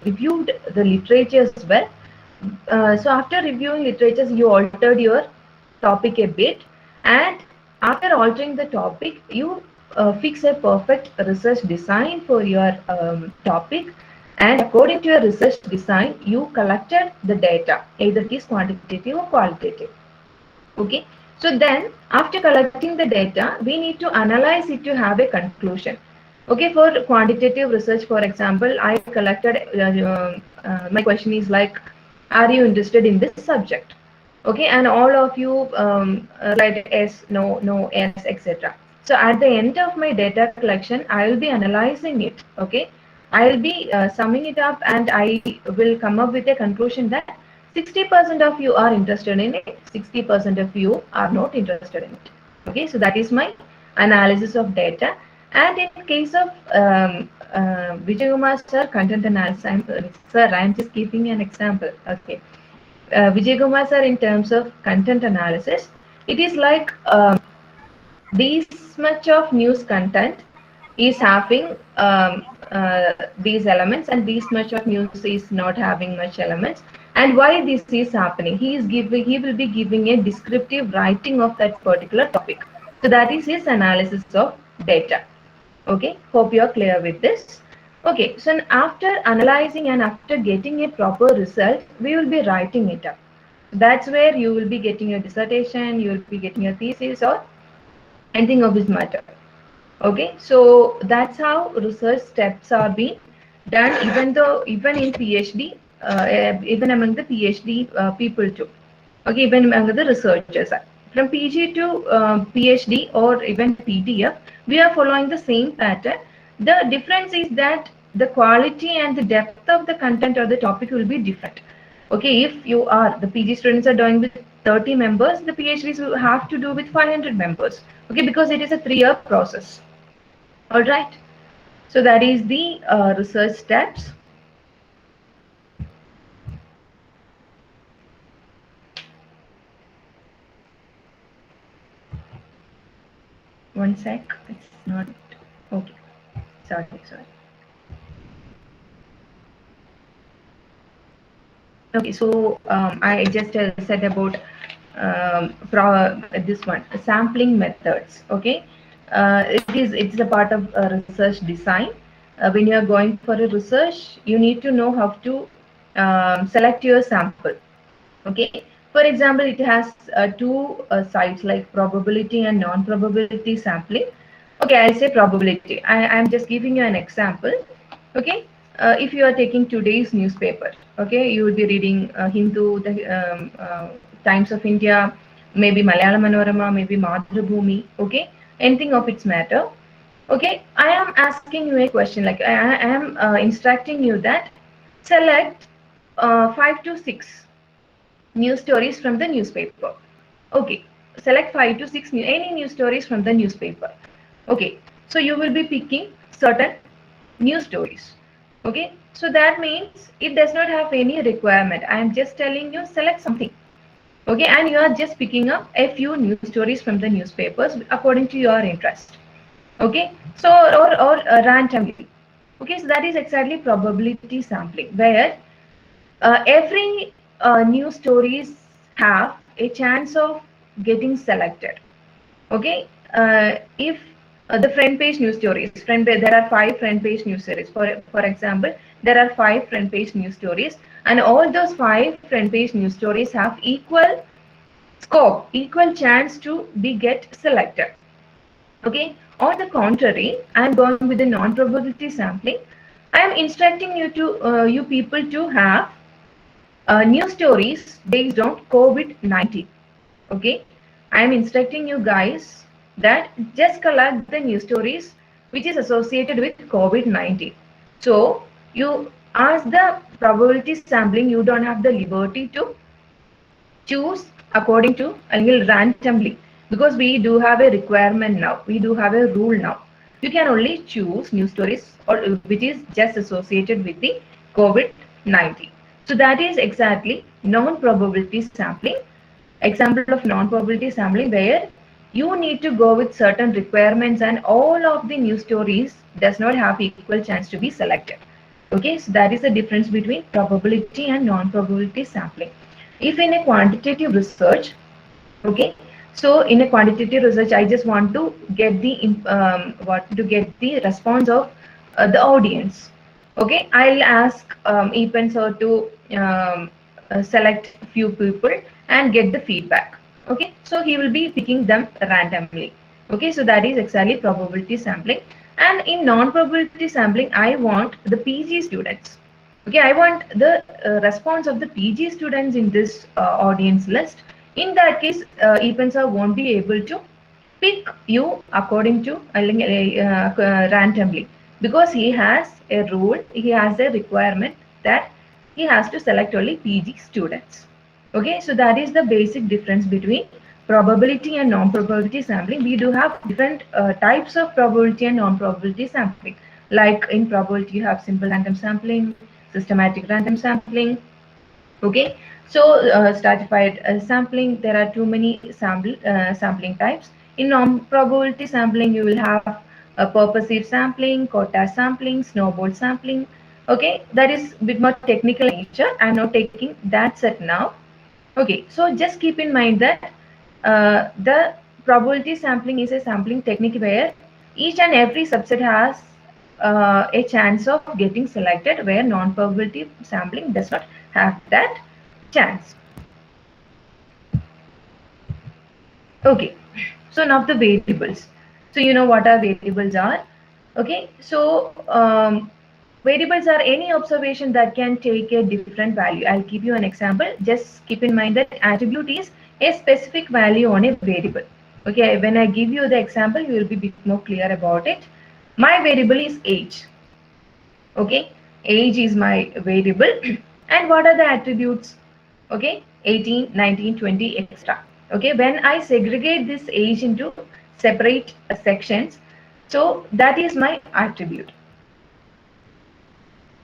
reviewed the literatures well. So after reviewing literatures, you altered your topic a bit, and after altering the topic, you fix a perfect research design for your topic. And according to your research design, you collected the data, either it is quantitative or qualitative. Okay, so then after collecting the data, we need to analyze it to have a conclusion. Okay, for quantitative research, for example, I collected my question is like, are you interested in this subject? Okay, and all of you write yes, no, no, yes, etc. So at the end of my data collection, I will be analyzing it. Okay, I will be summing it up, and I will come up with a conclusion that 60% of you are interested in it, 60% of you are not interested in it. Okay, so that is my analysis of data. And in case of Vijay Kumar sir, content analysis, sir, I am just giving an example. Okay, Vijay Kumar sir, in terms of content analysis, it is like this much of news content is having these elements, and this much of news is not having much elements. And why this is happening, he will be giving a descriptive writing of that particular topic. So that is his analysis of data. Okay, hope you are clear with this. Okay, so after analyzing and after getting a proper result, we will be writing it up. That's where you will be getting your dissertation, you will be getting your thesis or anything of this matter. Okay, so that's how research steps are being done, even in PhD, even among the PhD people too. Okay, even among the researchers. From PG to PhD or even PDF, we are following the same pattern. The difference is that the quality and the depth of the content or the topic will be different. Okay, if you are, the PG students are doing with 30 members, the PhDs will have to do with 500 members. Okay, because it is a 3-year process. All right. So that is the research steps. One sec. It's not okay. Sorry. Okay. So I just said about this one, sampling methods. Okay. It's a part of research design. When you are going for a research, you need to know how to select your sample. Okay, for example, it has two sides like probability and non-probability sampling. Okay, I'll say probability. I'm just giving you an example. Okay, if you are taking today's newspaper, okay, you will be reading Hindu, the Times of India, maybe Malayalam Manorama, maybe Madhrubhumi. Okay, anything of its matter. Okay, I am asking you a question, like I am instructing you that select 5 to 6 news stories from the newspaper. Okay, select 5 to 6 any news stories from the newspaper. Okay, so you will be picking certain news stories. Okay, so that means it does not have any requirement. I am just telling you select something. Okay, and you are just picking up a few news stories from the newspapers according to your interest. Okay, so or randomly. Okay, so that is exactly probability sampling, where every news stories have a chance of getting selected. Okay, if the front page news stories. There are 5 front page news stories. For example, there are 5 front page news stories, and all those 5 front page news stories have equal scope, equal chance to be get selected. Okay. On the contrary, I am going with the non-probability sampling. I am instructing you people to have news stories based on COVID-19. Okay, I am instructing you guys that just collect the news stories which is associated with COVID-19. So you ask the probability sampling, you don't have the liberty to choose according to randomly, because we do have a requirement now, we do have a rule now. You can only choose news stories or which is just associated with the COVID-19. So that is exactly non-probability sampling. Example of non-probability sampling, where you need to go with certain requirements and all of the news stories does not have equal chance to be selected. Okay, so that is the difference between probability and non-probability sampling. If in a quantitative research, okay, so in a quantitative research, I just want to get the response of the audience. Okay, I'll ask Epen sir to select few people and get the feedback. Okay, so he will be picking them randomly. Okay, so that is exactly probability sampling. And in non-probability sampling, I want the PG students. Okay, I want the response of the PG students in this audience list. In that case, Epen sir won't be able to pick you according to randomly, because he has a rule, he has a requirement that he has to select only PG students. Okay, so that is the basic difference between probability and non-probability sampling. We do have different types of probability and non-probability sampling. Like in probability, you have simple random sampling, systematic random sampling. Okay, so stratified sampling, there are too many sampling types. In non-probability sampling, you will have a purposive sampling, quota sampling, snowball sampling. Okay, that is a bit more technical in nature. I'm not taking that set now. Okay, so just keep in mind that the probability sampling is a sampling technique where each and every subset has a chance of getting selected, where non-probability sampling does not have that chance. Okay, so now the variables. So you know what our variables are. Okay, so variables are any observation that can take a different value. I'll give you an example. Just keep in mind that attribute is a specific value on a variable. Okay, when I give you the example, you will be a bit more clear about it. My variable is age. Okay, age is my variable. And what are the attributes? Okay, 18, 19, 20, etc. Okay, when I segregate this age into separate sections, so that is my attribute.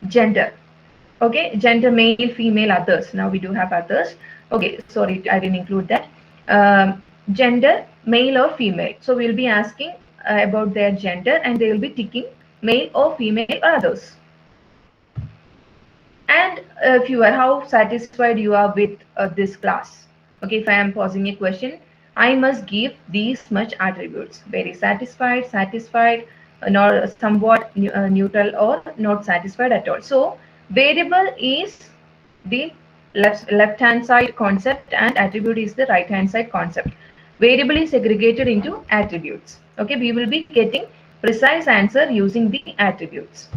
Gender. Okay, gender, male, female, others. Now we do have others. Okay, sorry, I didn't include that. Gender, male or female. So we'll be asking about their gender, and they will be ticking male or female or others. And if you are, how satisfied you are with this class. Okay, if I am posing a question, I must give these much attributes: very satisfied, satisfied, nor somewhat neutral, or not satisfied at all. So variable is the left hand side concept and attribute is the right hand side concept. Variable is segregated into attributes. Okay, we will be getting precise answer using the attributes.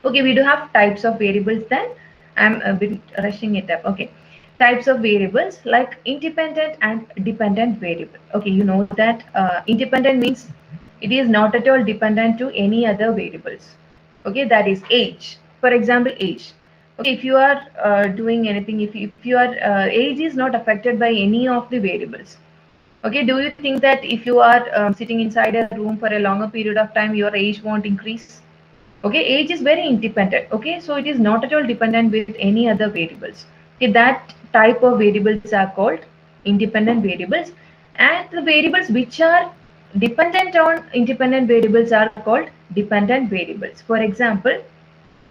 Okay, we do have types of variables then. I'm a bit rushing it up. Okay, types of variables like independent and dependent variable. Okay, you know that independent means it is not at all dependent to any other variables. Okay, that is age. For example, age. Okay, if you are doing anything, if your age is not affected by any of the variables. Okay, do you think that if you are sitting inside a room for a longer period of time, your age won't increase? Okay, age is very independent. Okay, so it is not at all dependent with any other variables. Okay, that type of variables are called independent variables, and the variables which are dependent on independent variables are called dependent variables. For example,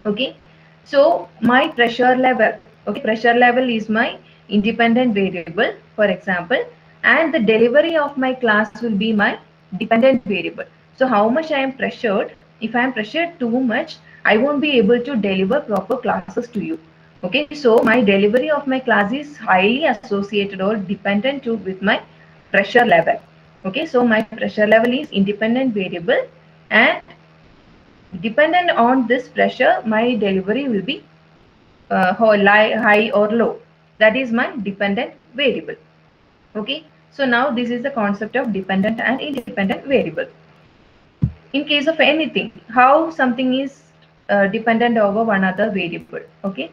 okay, so my pressure level, okay, pressure level is my independent variable, for example, and the delivery of my class will be my dependent variable. So how much I am pressured, if I am pressured too much, I won't be able to deliver proper classes to you. Okay, so my delivery of my class is highly associated or dependent to with my pressure level. Okay, so my pressure level is independent variable, and dependent on this pressure, my delivery will be high or low. That is my dependent variable. Okay, so now this is the concept of dependent and independent variable. In case of anything, how something is dependent over one other variable. Okay,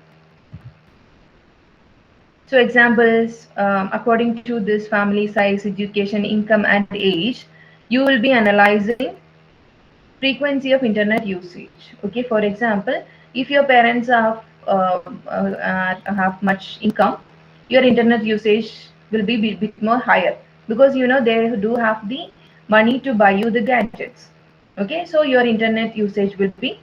so examples, according to this family size, education, income, and age, you will be analyzing frequency of internet usage. Okay, for example, if your parents have much income, your internet usage will be bit more higher, because you know they do have the money to buy you the gadgets. Okay, so your internet usage will be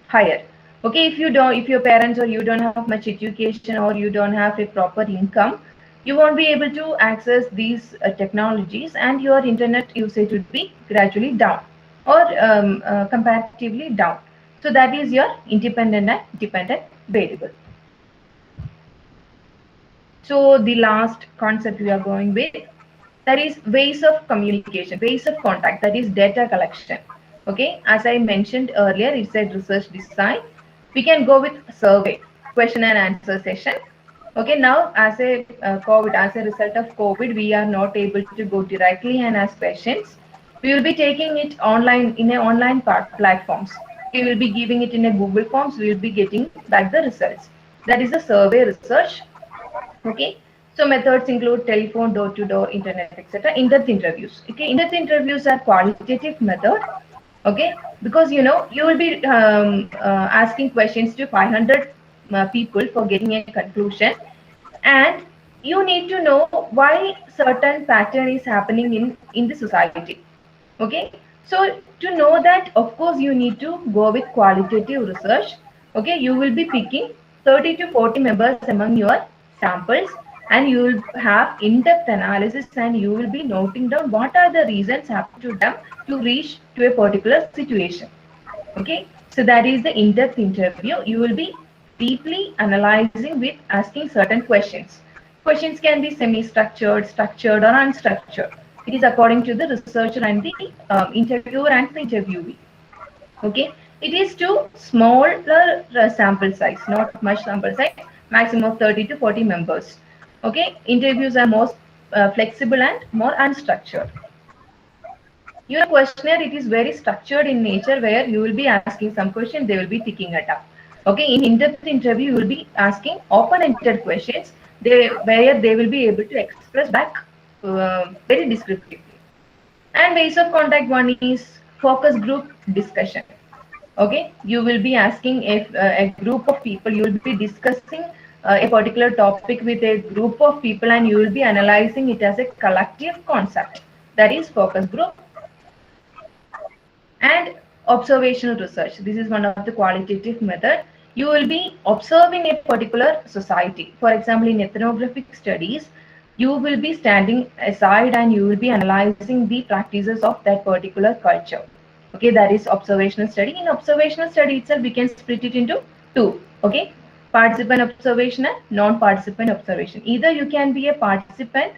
higher. Okay, if you don't, if your parents or you don't have much education or you don't have a proper income, you won't be able to access these technologies, and your internet usage would be gradually down, or comparatively down. So that is your independent and dependent variable. So the last concept we are going with, that is ways of communication, ways of contact, that is data collection. Okay, as I mentioned earlier, it's a research design. We can go with survey, question and answer session. Okay, now as a COVID, as a result of COVID, we are not able to go directly and ask questions. We will be taking it online in a online platforms. We will be giving it in a Google Forms. We will be getting back the results. That is a survey research. Okay, so methods include telephone, door-to-door, internet, etc. In-depth interviews. Okay, in-depth interviews are qualitative method. Okay, because you know you will be asking questions to 500 people for getting a conclusion, and you need to know why certain pattern is happening in the society. Okay, so to know that, of course, you need to go with qualitative research. Okay, you will be picking 30 to 40 members among your samples, and you will have in-depth analysis, and you will be noting down what are the reasons happened to them to reach to a particular situation. Okay, so that is the in-depth interview. You will be deeply analyzing with asking certain questions. Questions can be semi-structured, structured, or unstructured. It is according to the researcher and the interviewer and the interviewee. Okay, it is to smaller sample size, not much sample size, maximum of 30 to 40 members. Okay, interviews are more flexible and more unstructured. Your questionnaire, it is very structured in nature, where you will be asking some question, they will be ticking it up. Okay, in in-depth interview, you will be asking open-ended questions, where they will be able to express back very descriptively. And ways of contact, one is focus group discussion. Okay, you will be asking if a group of people, you will be discussing a particular topic with a group of people, and you will be analyzing it as a collective concept. That is focus group. And observational research, this is one of the qualitative method. You will be observing a particular society. For example, in ethnographic studies, you will be standing aside and you will be analyzing the practices of that particular culture. Okay, that is observational study. In observational study itself, we can split it into two. Okay, participant observation and non-participant observation. Either you can be a participant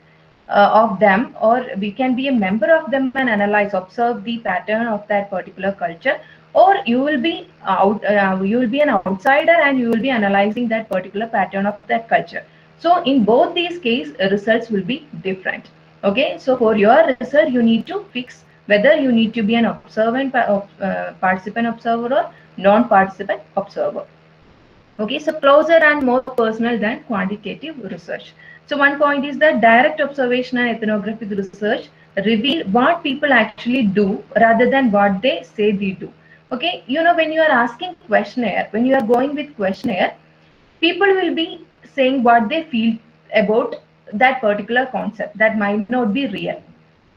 of them, or we can be a member of them and analyze, observe the pattern of that particular culture, or you will be you will be an outsider and you will be analyzing that particular pattern of that culture. So in both these cases, results will be different. Okay, so for your research, you need to fix whether you need to be an observant participant observer or non-participant observer. Okay, so closer and more personal than quantitative research. So one point is that direct observation and ethnographic research reveal what people actually do rather than what they say they do. Okay, you know, when you are asking questionnaire, when you are going with questionnaire, people will be saying what they feel about that particular concept that might not be real.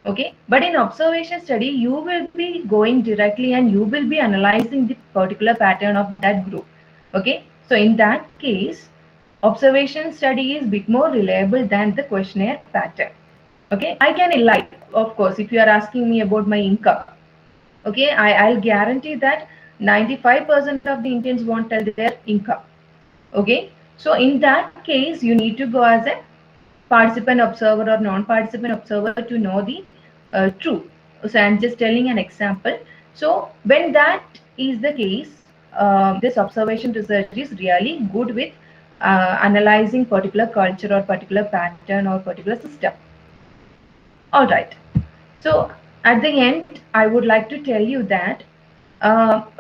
Okay, but in observation study, you will be going directly and you will be analyzing the particular pattern of that group. Okay, so in that case, observation study is bit more reliable than the questionnaire pattern. Okay, I can lie, of course, if you are asking me about my income. Okay, I'll guarantee that 95% of the Indians won't tell their income. Okay, so in that case, you need to go as a participant observer or non-participant observer to know the truth. So I'm just telling an example. So when that is the case, this observation research is really good with analyzing particular culture or particular pattern or particular system. All right. So at the end, I would like to tell you that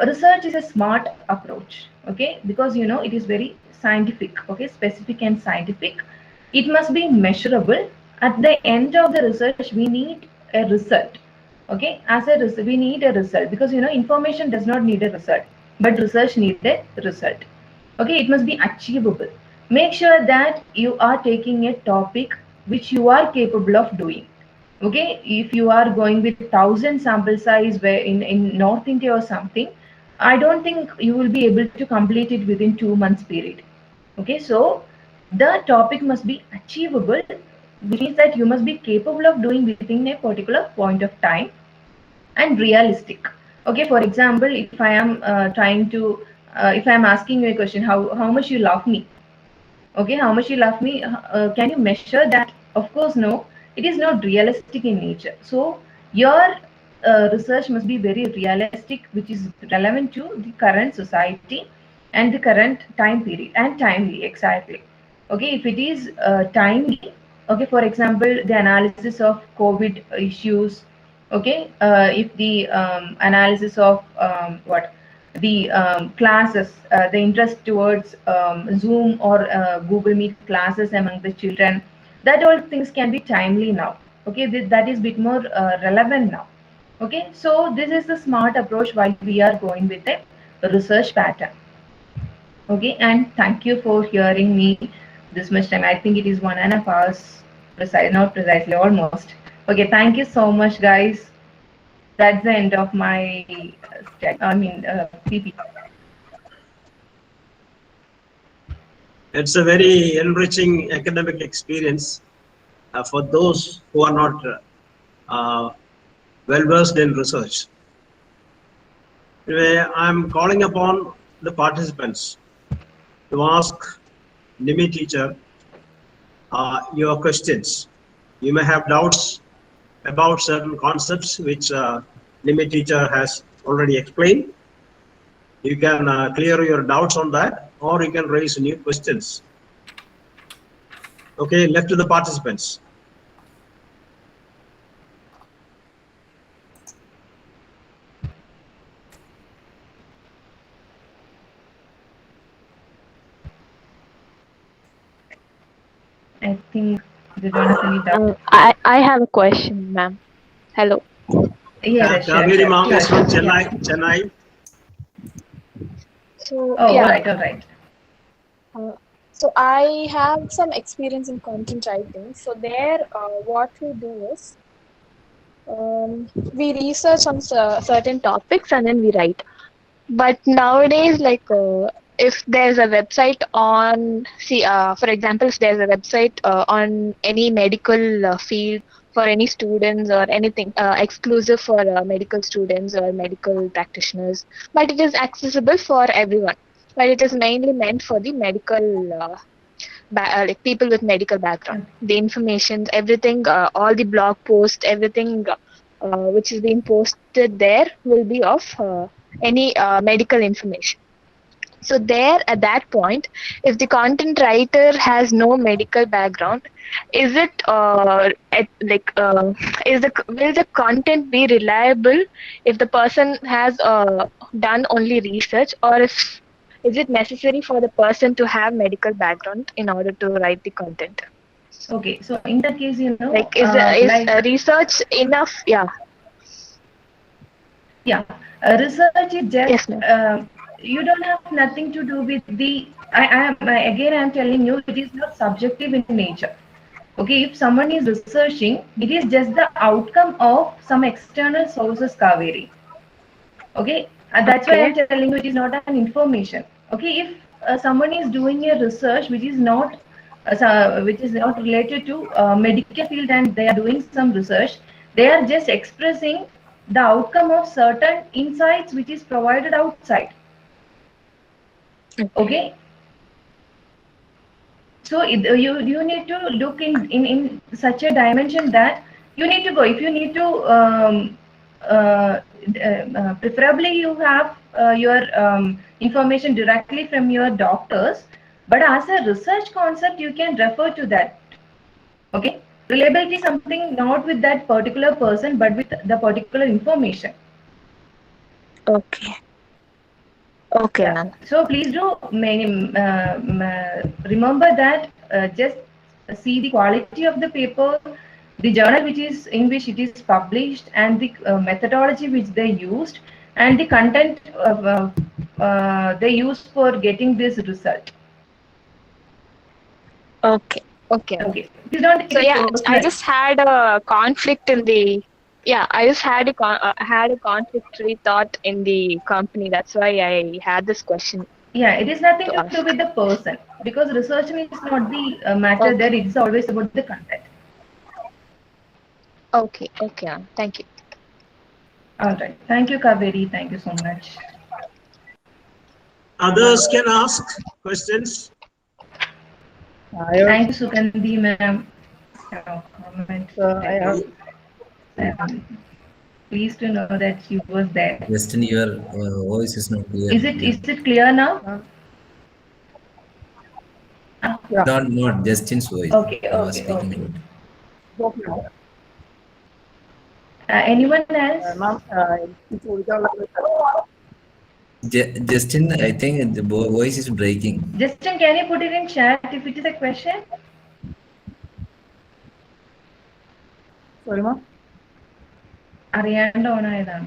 research is a smart approach. Okay, because it is very scientific. Okay, specific and scientific. It must be measurable. At the end of the research, we need a result. Okay, as a result, we need a result because information does not need a result, but research needs a result. Okay, it must be achievable. Make sure that you are taking a topic which you are capable of doing. Okay, if you are going with 1,000 sample size where in North India or something, I don't think you will be able to complete it within 2 months period. Okay, so the topic must be achievable, which means that you must be capable of doing within a particular point of time and realistic. Okay, for example, if I am trying to if I am asking you a question, how much you love me. Okay, how much you love me, can you measure that? Of course no, it is not realistic in nature. So your research must be very realistic, which is relevant to the current society and the current time period and timely. Exactly. Okay, if it is timely, okay, for example, the analysis of COVID issues. Okay, if the analysis of what the classes, the interest towards Zoom or Google Meet classes among the children, that all things can be timely now. Okay, that is bit more relevant now. Okay, so this is the smart approach while we are going with a research pattern. Okay, and thank you for hearing me this much time. I think it is 1.5 hours, precise, not precisely, almost. Okay, thank you so much, guys. That's the end of my, PP. It's a very enriching academic experience for those who are not well versed in research. Anyway, I'm calling upon the participants to ask NIMI teacher your questions. You may have doubts about certain concepts which NIMI teacher has already explained. You can clear your doubts on that, or you can raise new questions. Okay, left to the participants. I think they don't have any doubt. I have a question, ma'am. Hello. Yeah, sure, Kaveri ma'am is from sure. Chennai. Yeah. Chennai. So Oh, yeah, all right. uh, so I have some experience in content writing. So there, what we do is we research on certain topics and then we write. But nowadays, if there's a website on, for example, if there's a website on any medical field for any students or anything exclusive for medical students or medical practitioners, but it is accessible for everyone. But it is mainly meant for the medical, like people with medical background. The information, everything, all the blog posts, everything which is being posted there will be of any medical information. So there, at that point, if the content writer has no medical background, is it will the content be reliable if the person has done only research, or if is it necessary for the person to have medical background in order to write the content? Okay, so in that case, Like, is research enough? Yeah. yeah, research is Yes, just ma'am. you don't have nothing to do with the. I'm telling you, it is not subjective in nature. Okay, if someone is researching, it is just the outcome of some external sources, Kaveri. Okay, that's why Okay. I'm telling you it is not an information. Okay, if someone is doing a research which is not which is not related to medical field, and they are doing some research. They are just expressing the outcome of certain insights which is provided outside. Okay. So you need to look in such a dimension that you need to go. If you need to preferably you have your information directly from your doctors, but as a research concept you can refer to that. Okay, reliability is something not with that particular person but with the particular information. Okay. Okay, Yeah. ma'am. So please do remember that just see the quality of the paper, the journal which is in which it is published, and the methodology which they used, and the content they used for getting this result. Okay. Okay. Okay. Please don't take So it yeah, I personal. just had a conflict in the. Yeah, I just had had a conflictory thought in the company. That's why I had this question Yeah, it is nothing to to do ask. with the person, because research is not the matter Okay. there. It is always about the content. Okay. Okay, ma'am. Thank you. All right. Thank you, Kaveri. Thank you so much. Others can ask questions. Thank you, Sugandhi, ma'am. Comment. I have Pleased to know that she was there. Justin, your voice is not clear. Is it clear now? Not Justin's voice. Okay, I was okay, speaking okay. about. Anyone else? Justin, I think the voice is breaking. Justin, can you put it in chat if it is a question? Sorry, ma'am. അറിയാണ്ട് ഓണായതാണ്.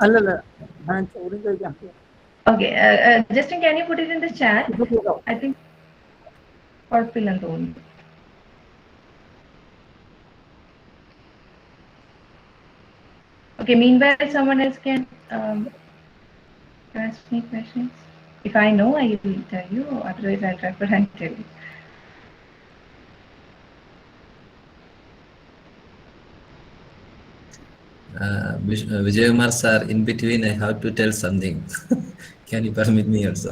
അല്ലല്ല ഞാൻ ചോദ്യം ചോദിക്കാം. Okay, Justin, can you put it in the chat? I think കുഴപ്പമില്ലെന്ന് തോന്നുന്നു. Okay, meanwhile someone else can ask me questions. If I know, I will tell you, otherwise I'll refer and tell you. Vijay Kumar sir, in between I have to tell something. Can you permit me also?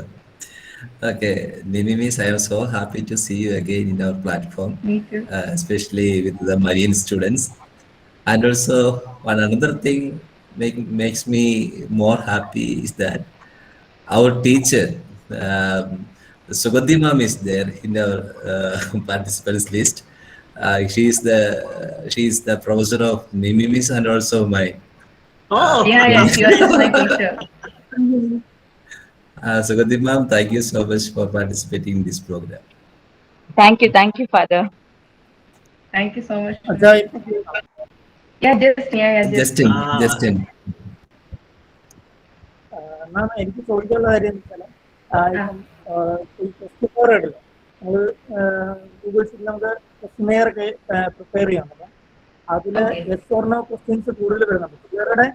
Okay, Nimimis, I am so happy to see you again in our platform. Me too. Especially with the marine students. And also one another thing makes me more happy is that our teacher, Sugandhi ma'am, is there in our participants list. She is the professor of Nimimis and also mine. Oh, Yeah, she was my teacher. Sugandhi ma'am, thank you so much for participating in this program. Thank you, Father. Thank you so much. Ajay, Yeah, Justin. Justin. മാം എനിക്ക് ചോദിക്കാനുള്ള കാര്യം എന്ന് വെച്ചാൽ ഇപ്പം question എടുക്കുക നമ്മൾ Google ഷീറ്റിൽ നമുക്ക് ക്വസ്റ്റ്യൻ ഒക്കെ പ്രിപ്പയർ ചെയ്യാം. അതിൽ യെസ് ഓർ നോ ക്വസ്റ്റ്യൻസ് കൂടുതൽ വരുന്നുണ്ട്. ഇവരുടെ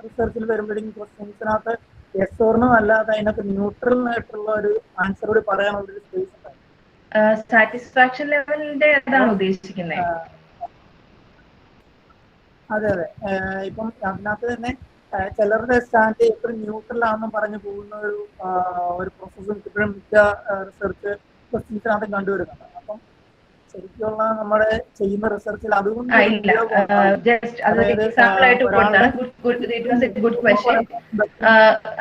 റിസർച്ചിൽ വരുമ്പോഴേക്കും ക്വസ്റ്റ്യൻസിനകത്ത് യെസ് ഓർ നോ അല്ലാതെ അതിനകത്ത് ന്യൂട്രൽ ആയിട്ടുള്ള ഒരു ആൻസർ കൂടി പറയാനുള്ള ഒരു സ്പേസ് ഉണ്ടായിരുന്നു. സാറ്റിസ്ഫാക്ഷൻ ലെവലിന്റെ ഏതാണ് ഉദ്ദേശിക്കുന്നത്? അതെ അതെ, ഇപ്പം അതിനകത്ത് തന്നെ ചിലരുടെ സ്റ്റാൻഡ് എത്ര ന്യൂട്രൽ ആണെന്നും പറഞ്ഞു പോകുന്ന ഒരു പ്രോസസ്സും ഇപ്പോഴും മിക്ക റിസർച്ച് ക്വസ്റ്റ്യൻസിനകത്ത് കണ്ടുവരുന്നുണ്ട്. അപ്പം ശരിക്കുള്ള നമ്മുടെ ചെയ്യുന്ന റിസർച്ചിൽ അതുകൊണ്ട്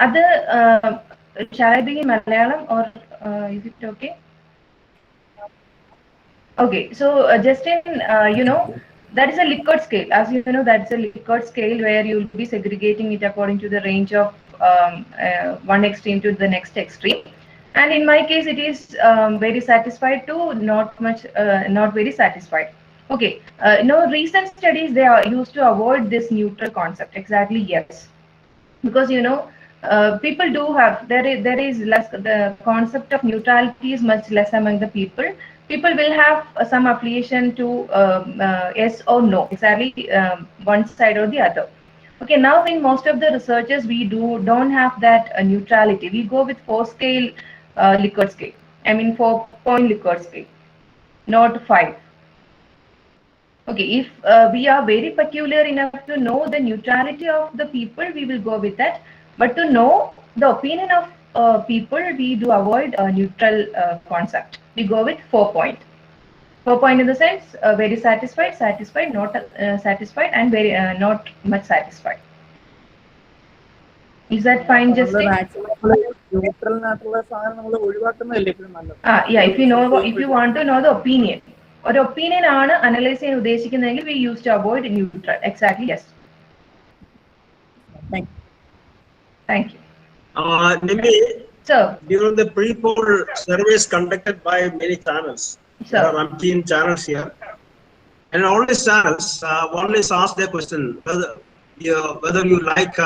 അത് shall I be in Malayalam or is it okay? Okay, so Justin, you know, that is a Likert scale. As you know, that's a Likert scale where you will be segregating it according to the range of one extreme to the next extreme. And in my case, it is very satisfied to not very satisfied. Okay, recent studies, they are used to avoid this neutral concept. Exactly, yes. Because, you know, people do have, there is less, the concept of neutrality is much less among the people. People will have some affiliation to yes or no, exactly one side or the other. Okay, now in most of the researches, we don't have that neutrality. We go with 4-scale Likert scale. I mean 4-point Likert scale, not 5. Okay, if we are very peculiar enough to know the neutrality of the people, we will go with that. But to know the opinion of people, we do avoid a neutral concept. We go with 4-point. 4-point in the sense very satisfied, satisfied, not satisfied, and very not much satisfied. Is that fine, നമ്മള് Justin? Maximum ന്യൂട്രലിനായിട്ടുള്ള സാധനം നമ്മൾ ഒഴിവാക്കുന്നതല്ലേ എപ്പോഴും നല്ലത്. Yeah, if you want to know the opinion. ഒരു opinion ആണ് analyse ചെയ്യാൻ ഉദ്ദേശിക്കുന്നതെങ്കിൽ we used to avoid neutral. Exactly, yes. Thank you. Nimi, Sir. during the pre-poll surveys conducted by many channels, Sir. there are umpteen channels here, and all these channels, one is asked the question whether you like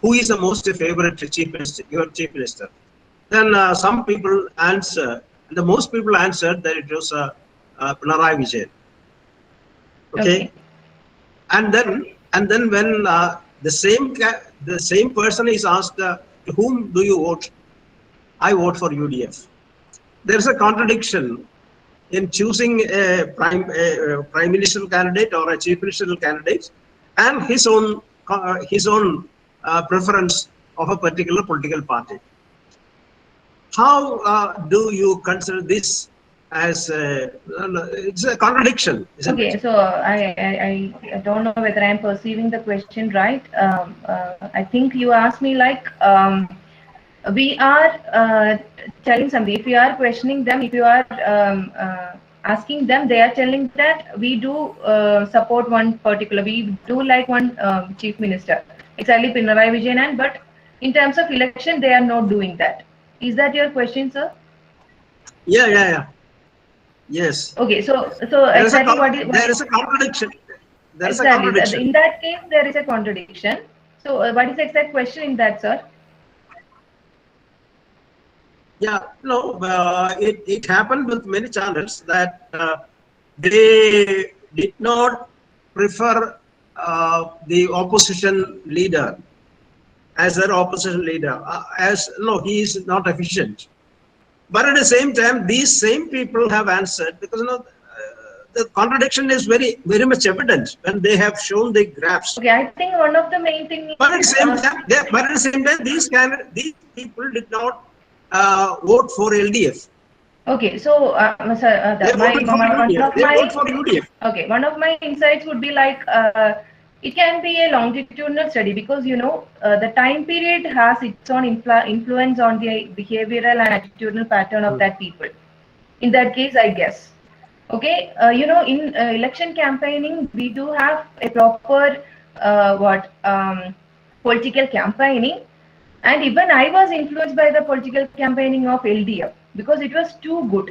who is the most favorite chief minister, your chief minister. Then some people answer, and the most people answered that it was Pinarayi Vijayan. Okay, and then when the same person is asked, to whom do you vote? I vote for UDF. There is a contradiction in choosing a prime ministerial candidate or a chief ministerial candidate, and his own preference of a particular political party. How do you consider this as it's a contradiction, isn't Okay, it? so I don't know whether I'm perceiving the question right. I think you asked me like we are telling something. If you are questioning them, if you are asking them, they are telling that we do support one particular, we do like one chief minister, exactly Pinarayi Vijayan, but in terms of election, they are not doing that. Is that your question, sir? Yeah. Yes. Okay, so There exactly there is a contradiction. There is a exactly. contradiction. In that case, there is a contradiction. So, what is the exact question in that, sir? Yeah, no, it happened with many channels that they did not prefer the opposition leader as their opposition leader. He is not efficient. But at the same time, these same people have answered because the contradiction is very much evident when they have shown the graphs. Okay, I think one of the main things. But at the same time, these people did not vote for LDF. Okay, so sir, vote for UDF. Okay, one of my insights would be like it can be a longitudinal study because the time period has its own influence on the behavioral and attitudinal pattern of that people. In that case, I guess. Okay, in election campaigning, we do have a proper political campaigning, and even I was influenced by the political campaigning of LDF because it was too good.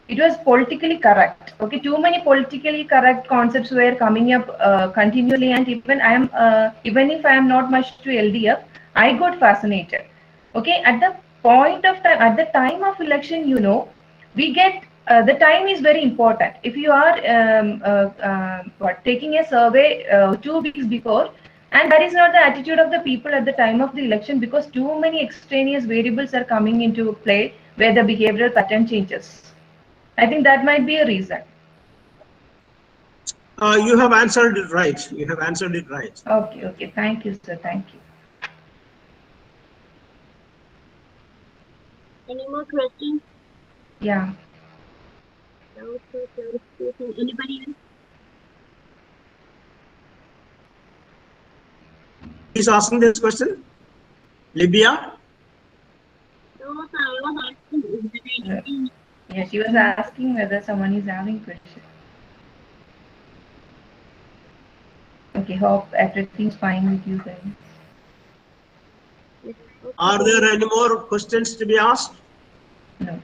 It was politically correct. Okay, too many politically correct concepts were coming up continually, and even if I am not much to LDF, I got fascinated. Okay, at the point of time, at the time of election, we get the time is very important. If you are taking a survey 2 weeks before, and that is not the attitude of the people at the time of the election because too many extraneous variables are coming into play where the behavioral pattern changes. I think that might be a reason. You have answered it right. You have answered it right. Okay. Thank you, sir. Thank you. Any more questions? Yeah. Anybody else? He's asking this question. Libya? No, sir, I was asking, is there anything? Yeah, she was asking whether someone is having questions. Okay, hope everything's fine with you guys. Are there any more questions to be asked? No.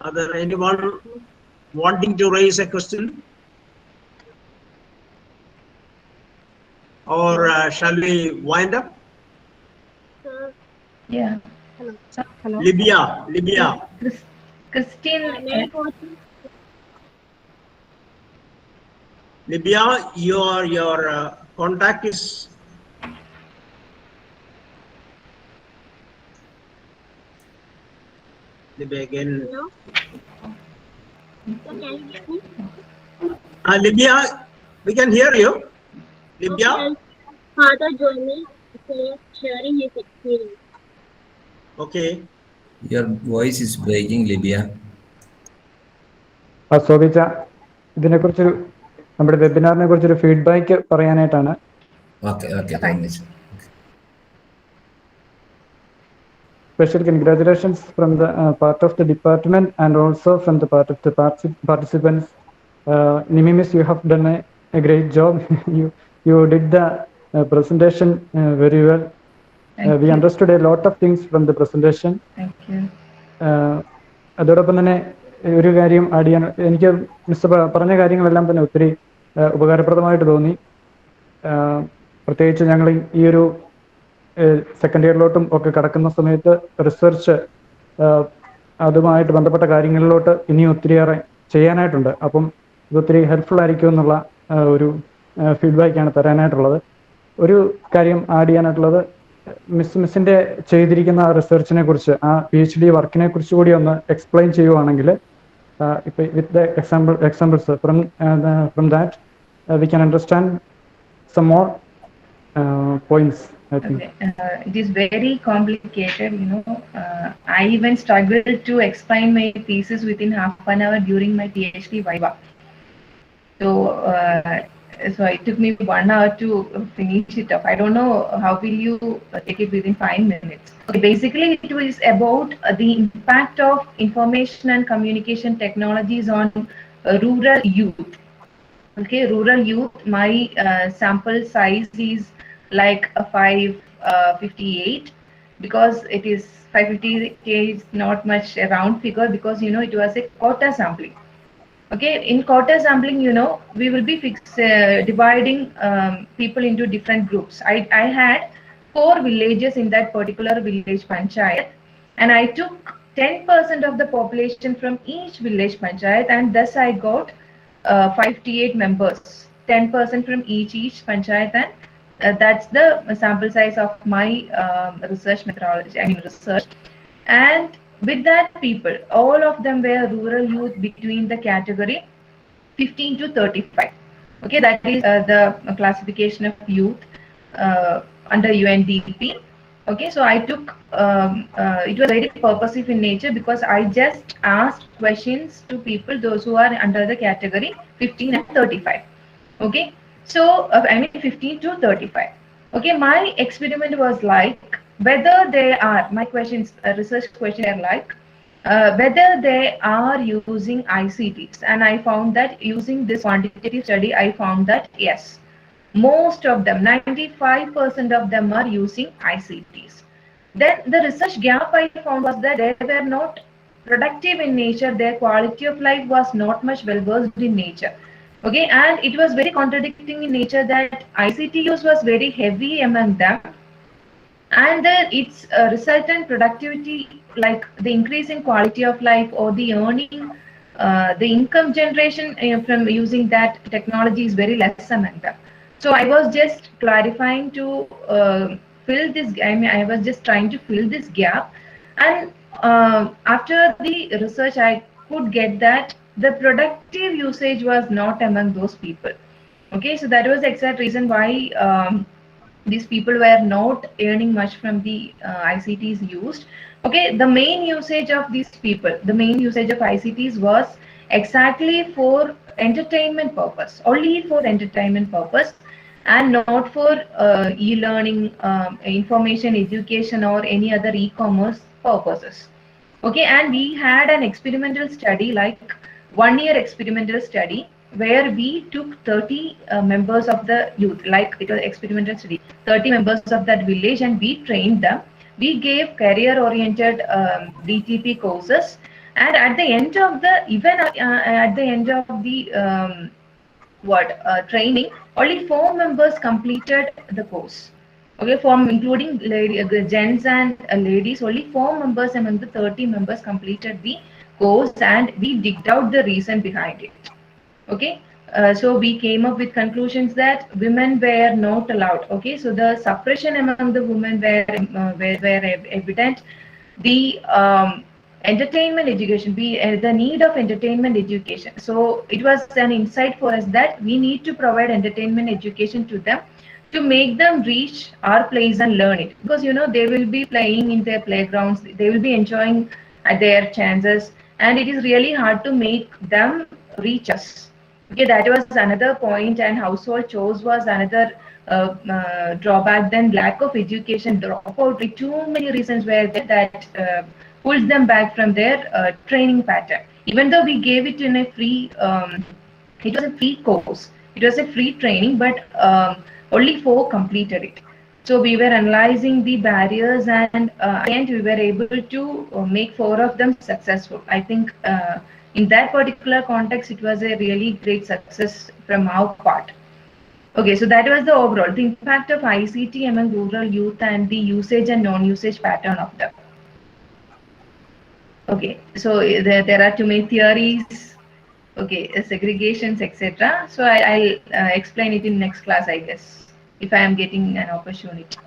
Are there anyone wanting to raise a question? Or shall we wind up? Yeah. Hello. Libya. Christine. Libya, your contact is Libya again. Hello? So can you hear me? Libya, we can hear you. Libya. Okay. Father Johnny is sharing his experience. Okay. Your voice is breaking, Libya. സോബിച്ച ഇതിനെക്കുറിച്ചൊരു നമ്മുടെ വെബിനാറിനെ കുറിച്ചൊരു feedback പറയാനായിട്ടാണ്. Okay, okay, thank you. Special congratulations from the part of the department and also from the part of the participants. Nimi Miss, you have done a great job. you did the presentation very well. We understood a lot of things from the presentation. Thank you. അതോടൊപ്പം തന്നെ ഒരു കാര്യം add ചെയ്യാൻ, എനിക്ക് miss പറഞ്ഞ കാര്യങ്ങളെല്ലാം തന്നെ ഒത്തിരി ഉപകാരപ്രദമായിട്ട് തോന്നി. പ്രത്യേകിച്ച് ഞങ്ങൾ ഈ ഒരു സെക്കൻഡ് ഇയറിലോട്ടും ഒക്കെ കടക്കുന്ന സമയത്ത് റിസർച്ച് അതുമായിട്ട് ബന്ധപ്പെട്ട കാര്യങ്ങളിലോട്ട് ഇനിയും ഒത്തിരിയേറെ ചെയ്യാനായിട്ടുണ്ട്. അപ്പം ഇതൊത്തിരി ഹെൽപ്ഫുൾ ആയിരിക്കും എന്നുള്ള ഫീഡ്ബാക്കാണ് തരാനായിട്ടുള്ളത്. ഒരു കാര്യം ആഡ് ചെയ്യാനായിട്ടുള്ളത്, മിസ്സിന്റെ ചെയ്തിരിക്കുന്ന റിസർച്ചിനെ കുറിച്ച്, ആ PhD വർക്കിനെ കുറിച്ച് കൂടി ഒന്ന് എക്സ്പ്ലെയിൻ ചെയ്യുവാണെങ്കിൽ, ഇപ്പൊ with the examples from that we can understand some more points, I think. Okay. It is very complicated, I even struggled to explain my thesis within half an hour during my PhD viva. So it took me 1 hour to finish it off. I don't know how will you take it within 5 minutes. Okay, basically it was about the impact of information and communication technologies on rural youth. Okay, rural youth, my sample size is like a 558, because it is 550 is not much a round figure, because it was a quota sampling. Okay, in quota sampling, we will be dividing people into different groups. I had 4 villages in that particular village panchayat, and I took 10% of the population from each village panchayat, and thus I got 58 members, 10% from each panchayat, and that's the sample size of my research methodology, research. And with that people, all of them were rural youth between the category 15 to 35. Okay, that is the classification of youth under UNDP. Okay, so I took, it was very purposive in nature, because I just asked questions to people, those who are under the category 15 and 35. Okay, so 15 to 35. Okay, my experiment was like, whether they are, my questions, research questions are like, whether they are using ICTs. And I found that using this quantitative study, I found that yes, most of them, 95% of them are using ICTs. Then the research gap I found was that they were not productive in nature, their quality of life was not much well versed in nature. Okay, and it was very contradicting in nature that ICT use was very heavy among them, and its resultant productivity, like the increase in quality of life or the earning, the income generation from using that technology is very less among them. So I was just clarifying to fill this. I was just trying to fill this gap, and after the research, I could get that the productive usage was not among those people. Okay, so that was the exact reason why these people were not earning much from the ICTs used. Okay, the main usage of these people, the main usage of ICTs was exactly for entertainment purpose, only for entertainment purpose, and not for e-learning, information, education, or any other e-commerce purposes. Okay, and we had an experimental study, like 1 year experimental study, where we took 30 members of the youth, like it was experimental study, 30 members of that village, and we trained them. We gave career oriented DTP courses, and at the end of the training, only 4 members completed the course. Okay, from including gents and ladies, only 4 members among the 30 members completed the course, and we digged out the reason behind it. Okay, so we came up with conclusions that women were not allowed. Okay, so the suppression among the women were evident. The entertainment education, the need of entertainment education. So it was an insight for us that we need to provide entertainment education to them to make them reach our place and learn it, because they will be playing in their playgrounds, they will be enjoying at their chances, and it is really hard to make them reach us. Okay, that was another point, and household chores was another drawback. Then lack of education, dropout, too many reasons were there that pulls them back from their training pattern. Even though we gave it in a free, it was a free course, it was a free training, but only 4 completed it. So we were analyzing the barriers, and and we were able to make 4 of them successful. I think in that particular context, it was a really great success from our part. Okay, so that was the overall, the impact of ICT among rural youth and the usage and non-usage pattern of them. Okay, so there are too many theories, okay, segregations, etc. So I'll explain it in next class, I guess, if I am getting an opportunity.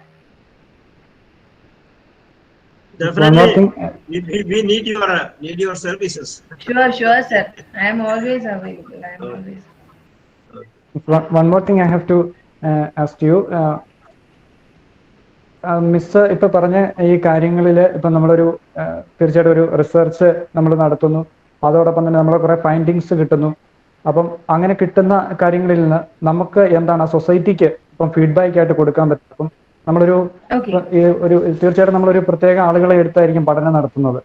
Definitely, we need your services. Sure, sir. I am always available. I am always. One more thing I have to ask you. Miss ഇപ്പൊ പറഞ്ഞ ഈ കാര്യങ്ങളിൽ ഇപ്പൊ നമ്മളൊരു തീർച്ചയായിട്ടും ഒരു research നമ്മൾ നടത്തുന്നു, അതോടൊപ്പം തന്നെ നമ്മൾ കുറെ ഫൈൻഡിങ്സ് കിട്ടുന്നു. അപ്പം അങ്ങനെ കിട്ടുന്ന കാര്യങ്ങളിൽ നിന്ന് നമുക്ക് എന്താണ് സൊസൈറ്റിക്ക് ഇപ്പം ഫീഡ്ബാക്ക് ആയിട്ട് കൊടുക്കാൻ പറ്റും? അപ്പം നമ്മളൊരു തീർച്ചയായിട്ടും നമ്മളൊരു പ്രത്യേക ആളുകളെ എടുത്തായിരിക്കും പഠനം നടത്തുന്നത്.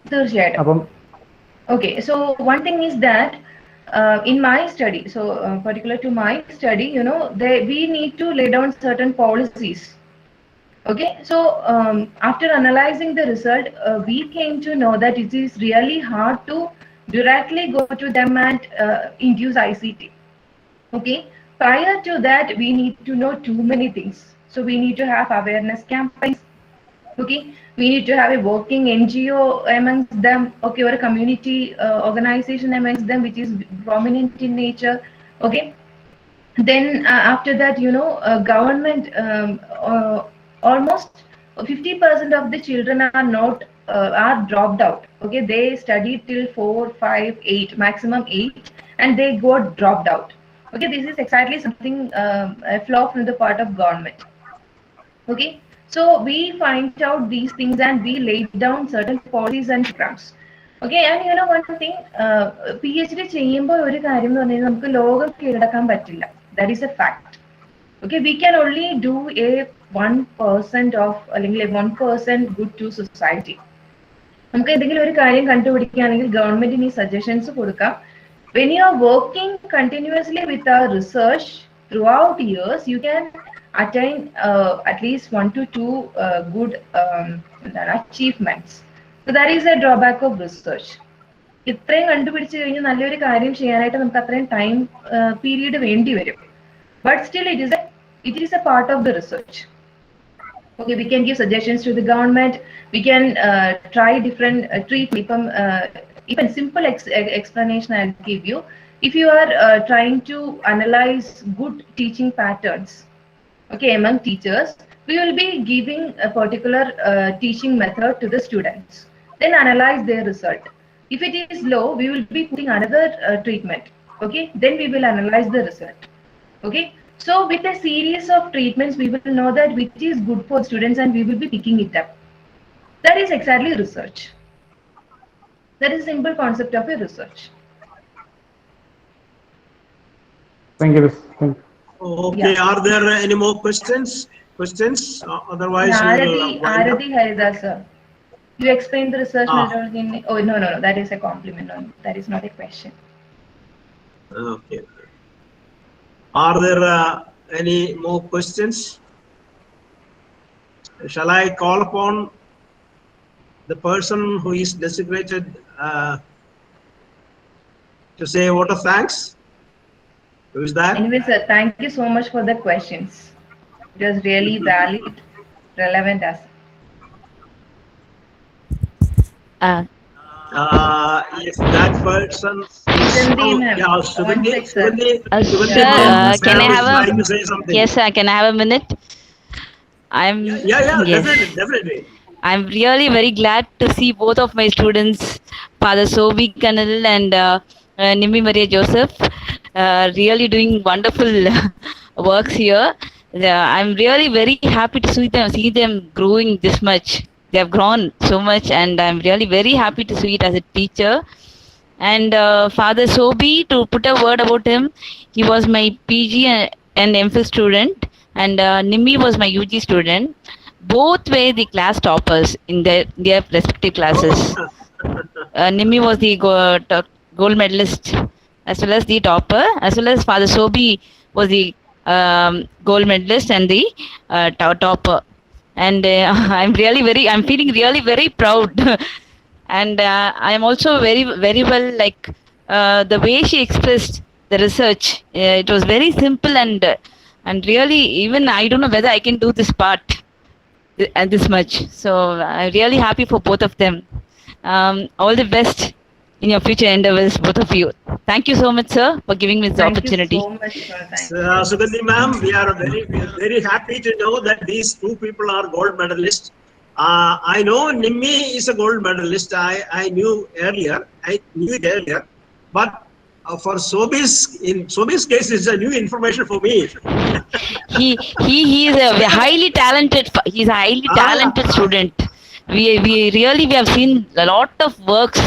അപ്പം okay, so one thing is that in my study, so particular to my study, we need to lay down certain policies. Okay, so after analyzing the result, we came to know that it is really hard to directly go to them and induce ICT. Okay, prior to that, we need to know too many things. So we need to have awareness campaigns. Okay, we need to have a working NGO amongst them. Okay, or a community organization amongst them, which is prominent in nature. Okay, then after that, government, almost 50% of the children are not are dropped out. Okay, they studied till 4, 5, 8, maximum 8, and they got dropped out. Okay, this is exactly something a flaw from the part of government. Okay, so we find out these things and we laid down certain policies and programs. Okay, and one thing, PhD ചെയ്യുമ്പോൾ ഒരു കാര്യം എന്ന് പറഞ്ഞാൽ നമുക്ക് ലോകം കീഴടക്കാൻ പറ്റില്ല. That is a fact. Okay, we can only do a 1% of, അല്ലെങ്കിൽ 1% good to society. നമുക്ക് എന്തെങ്കിലും ഒരു കാര്യം കണ്ടുപിടിക്കുകയാണെങ്കിൽ ഗവൺമെന്റിന് ഈ സജഷൻസ് കൊടുക്കാം. When you are working continuously with our research throughout years, you can attain at least 1 to 2 good achievements. So that is a drawback of research. ഇത്രയും കണ്ടുപിടിച്ച് കഴിഞ്ഞാൽ നല്ലൊരു കാര്യം ചെയ്യാനായിട്ട് നമുക്ക് അത്രയും ടൈം പീരീഡ് വേണ്ടി വരും. But still it is a part of the research. Okay, we can give suggestions to the government. We can try different treatment. Even simple explanation I'll give you. If you are trying to analyze good teaching patterns, okay, among teachers, we will be giving a particular teaching method to the students. Then analyze their result. If it is low, we will be putting another treatment. Okay, then we will analyze the result. Okay, so with a series of treatments, we will know that which is good for students and we will be picking it up. That is exactly research. That is a simple concept of a research. Thank you. Okay, yeah. Are there any more questions? Otherwise, Arathi Haridas, sir. You explained the research methodology. Oh, no, that is a compliment. No, that is not a question. Okay. Are there any more questions? Shall I call upon the person who is designated to say a vote of thanks? Who is that? Anyway, sir, thank you so much for the questions. It was really valid, relevant as. Yes, that person. Sir, can I have a? Yes, sir. Can I have a minute? Yeah, definitely. I'm really very glad to see both of my students, Father Sobi Kanal and Nimi Maria Joseph, really doing wonderful works here. I'm really very happy to see them growing this much. They have grown so much, and I'm really very happy to see it as a teacher. And Father Sobi, to put a word about him, he was my PG and MPhil student, and Nimi was my UG student. Both were the class toppers in their respective classes. Nimi was the gold medalist as well as the topper, as well as Father Sobi was the gold medalist and the topper. And I'm feeling really very proud. And I am also very well like the way she expressed the research. It was very simple and really even I don't know whether I can do this part and this much. So I'm really happy for both of them. All the best in your future endeavors, both of you. Thank you so much, sir, for giving me this opportunity. Thank you so much, sir. Sugandhi ma'am, we are very happy to know that these two people are gold medalists. I know Nimi is a gold medalist. I knew it earlier, but for in Sobi's case, it's a new information for me. He is a highly talented. He's a highly talented student. We have seen a lot of works,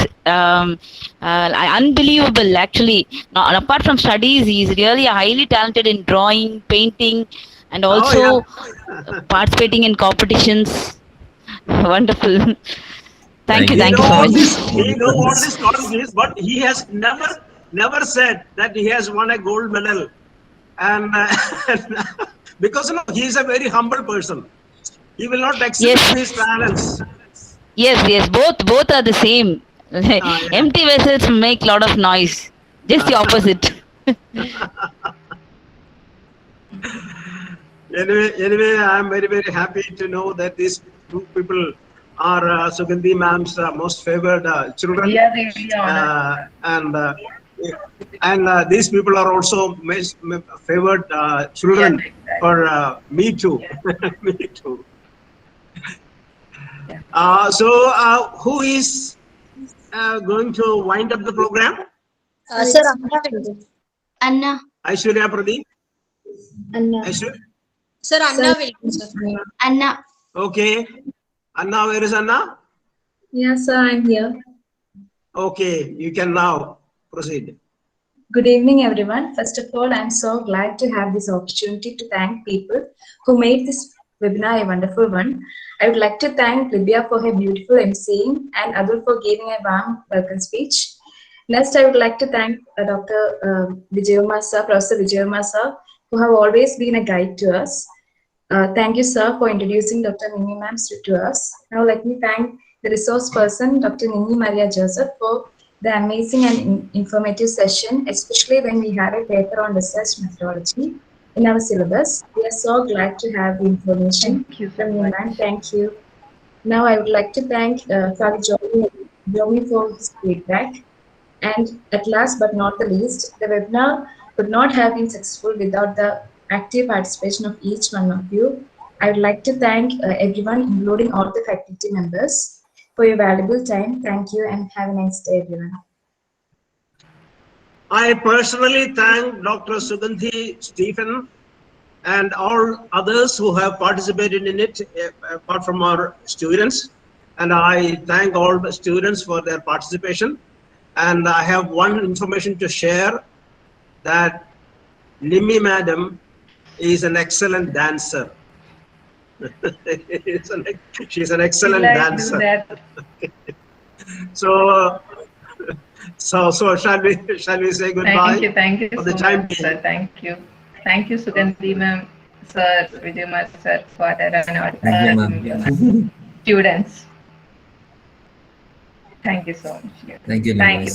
unbelievable actually. Now, apart from studies, he's really highly talented in drawing, painting, and also participating in competitions. Wonderful. Thank you so much. He knows all these qualities, but he has never said that he has won a gold medal, and because he is a very humble person. He will not accept his talents. Yes. Both are the same. Empty vessels make a lot of noise. Just the opposite. Anyway, I am very happy to know that these two people are Sugandhi ma'am's most favored children. We are really honored. And these people are also favored children for me too. Me too. So who is going to wind up the program? Sir, Anna will do. Anna. Aishwarya Pradeep? Anna. Aishwarya? Sir, Anna will do, sir. Anna. Okay. Anna, where is Anna? Yes, sir, I'm here. Okay, you can now proceed. Good evening, everyone. First of all, I'm so glad to have this opportunity to thank people who made this webinar a wonderful one. I would like to thank Libya for her beautiful emceeing and Adul for giving a warm welcome speech. Next, I would like to thank Dr. Vijaykumar sir, Professor Vijaykumar sir, who have always been a guide to us. Thank you, sir, for introducing Dr. Nimi ma'am to us. Now, let me thank the resource person, Dr. Nimi Maria Joseph, for the amazing and informative session, especially when we have a paper on research methodology in our syllabus. We are so glad to have the information from you, ma'am. Thank you. Now, I would like to thank Father Jomi for his feedback. And at last but not the least, the webinar could not have been successful without the active participation of each one of you. I would like to thank everyone, including all the faculty members, for your valuable time. Thank you and have a nice day, everyone. I personally thank Dr. Sugandhi Stephen and all others who have participated in it, apart from our students. And I thank all the students for their participation. And I have one information to share, that Nimi madam is an excellent dancer. She's an excellent dancer. So shall we say goodbye? Thank you for so the time much, being? sir. Thank you, Sugandhi ma'am, sir, Vijaykumar sir, for the students. Thank you so much. Thank you. Thank you.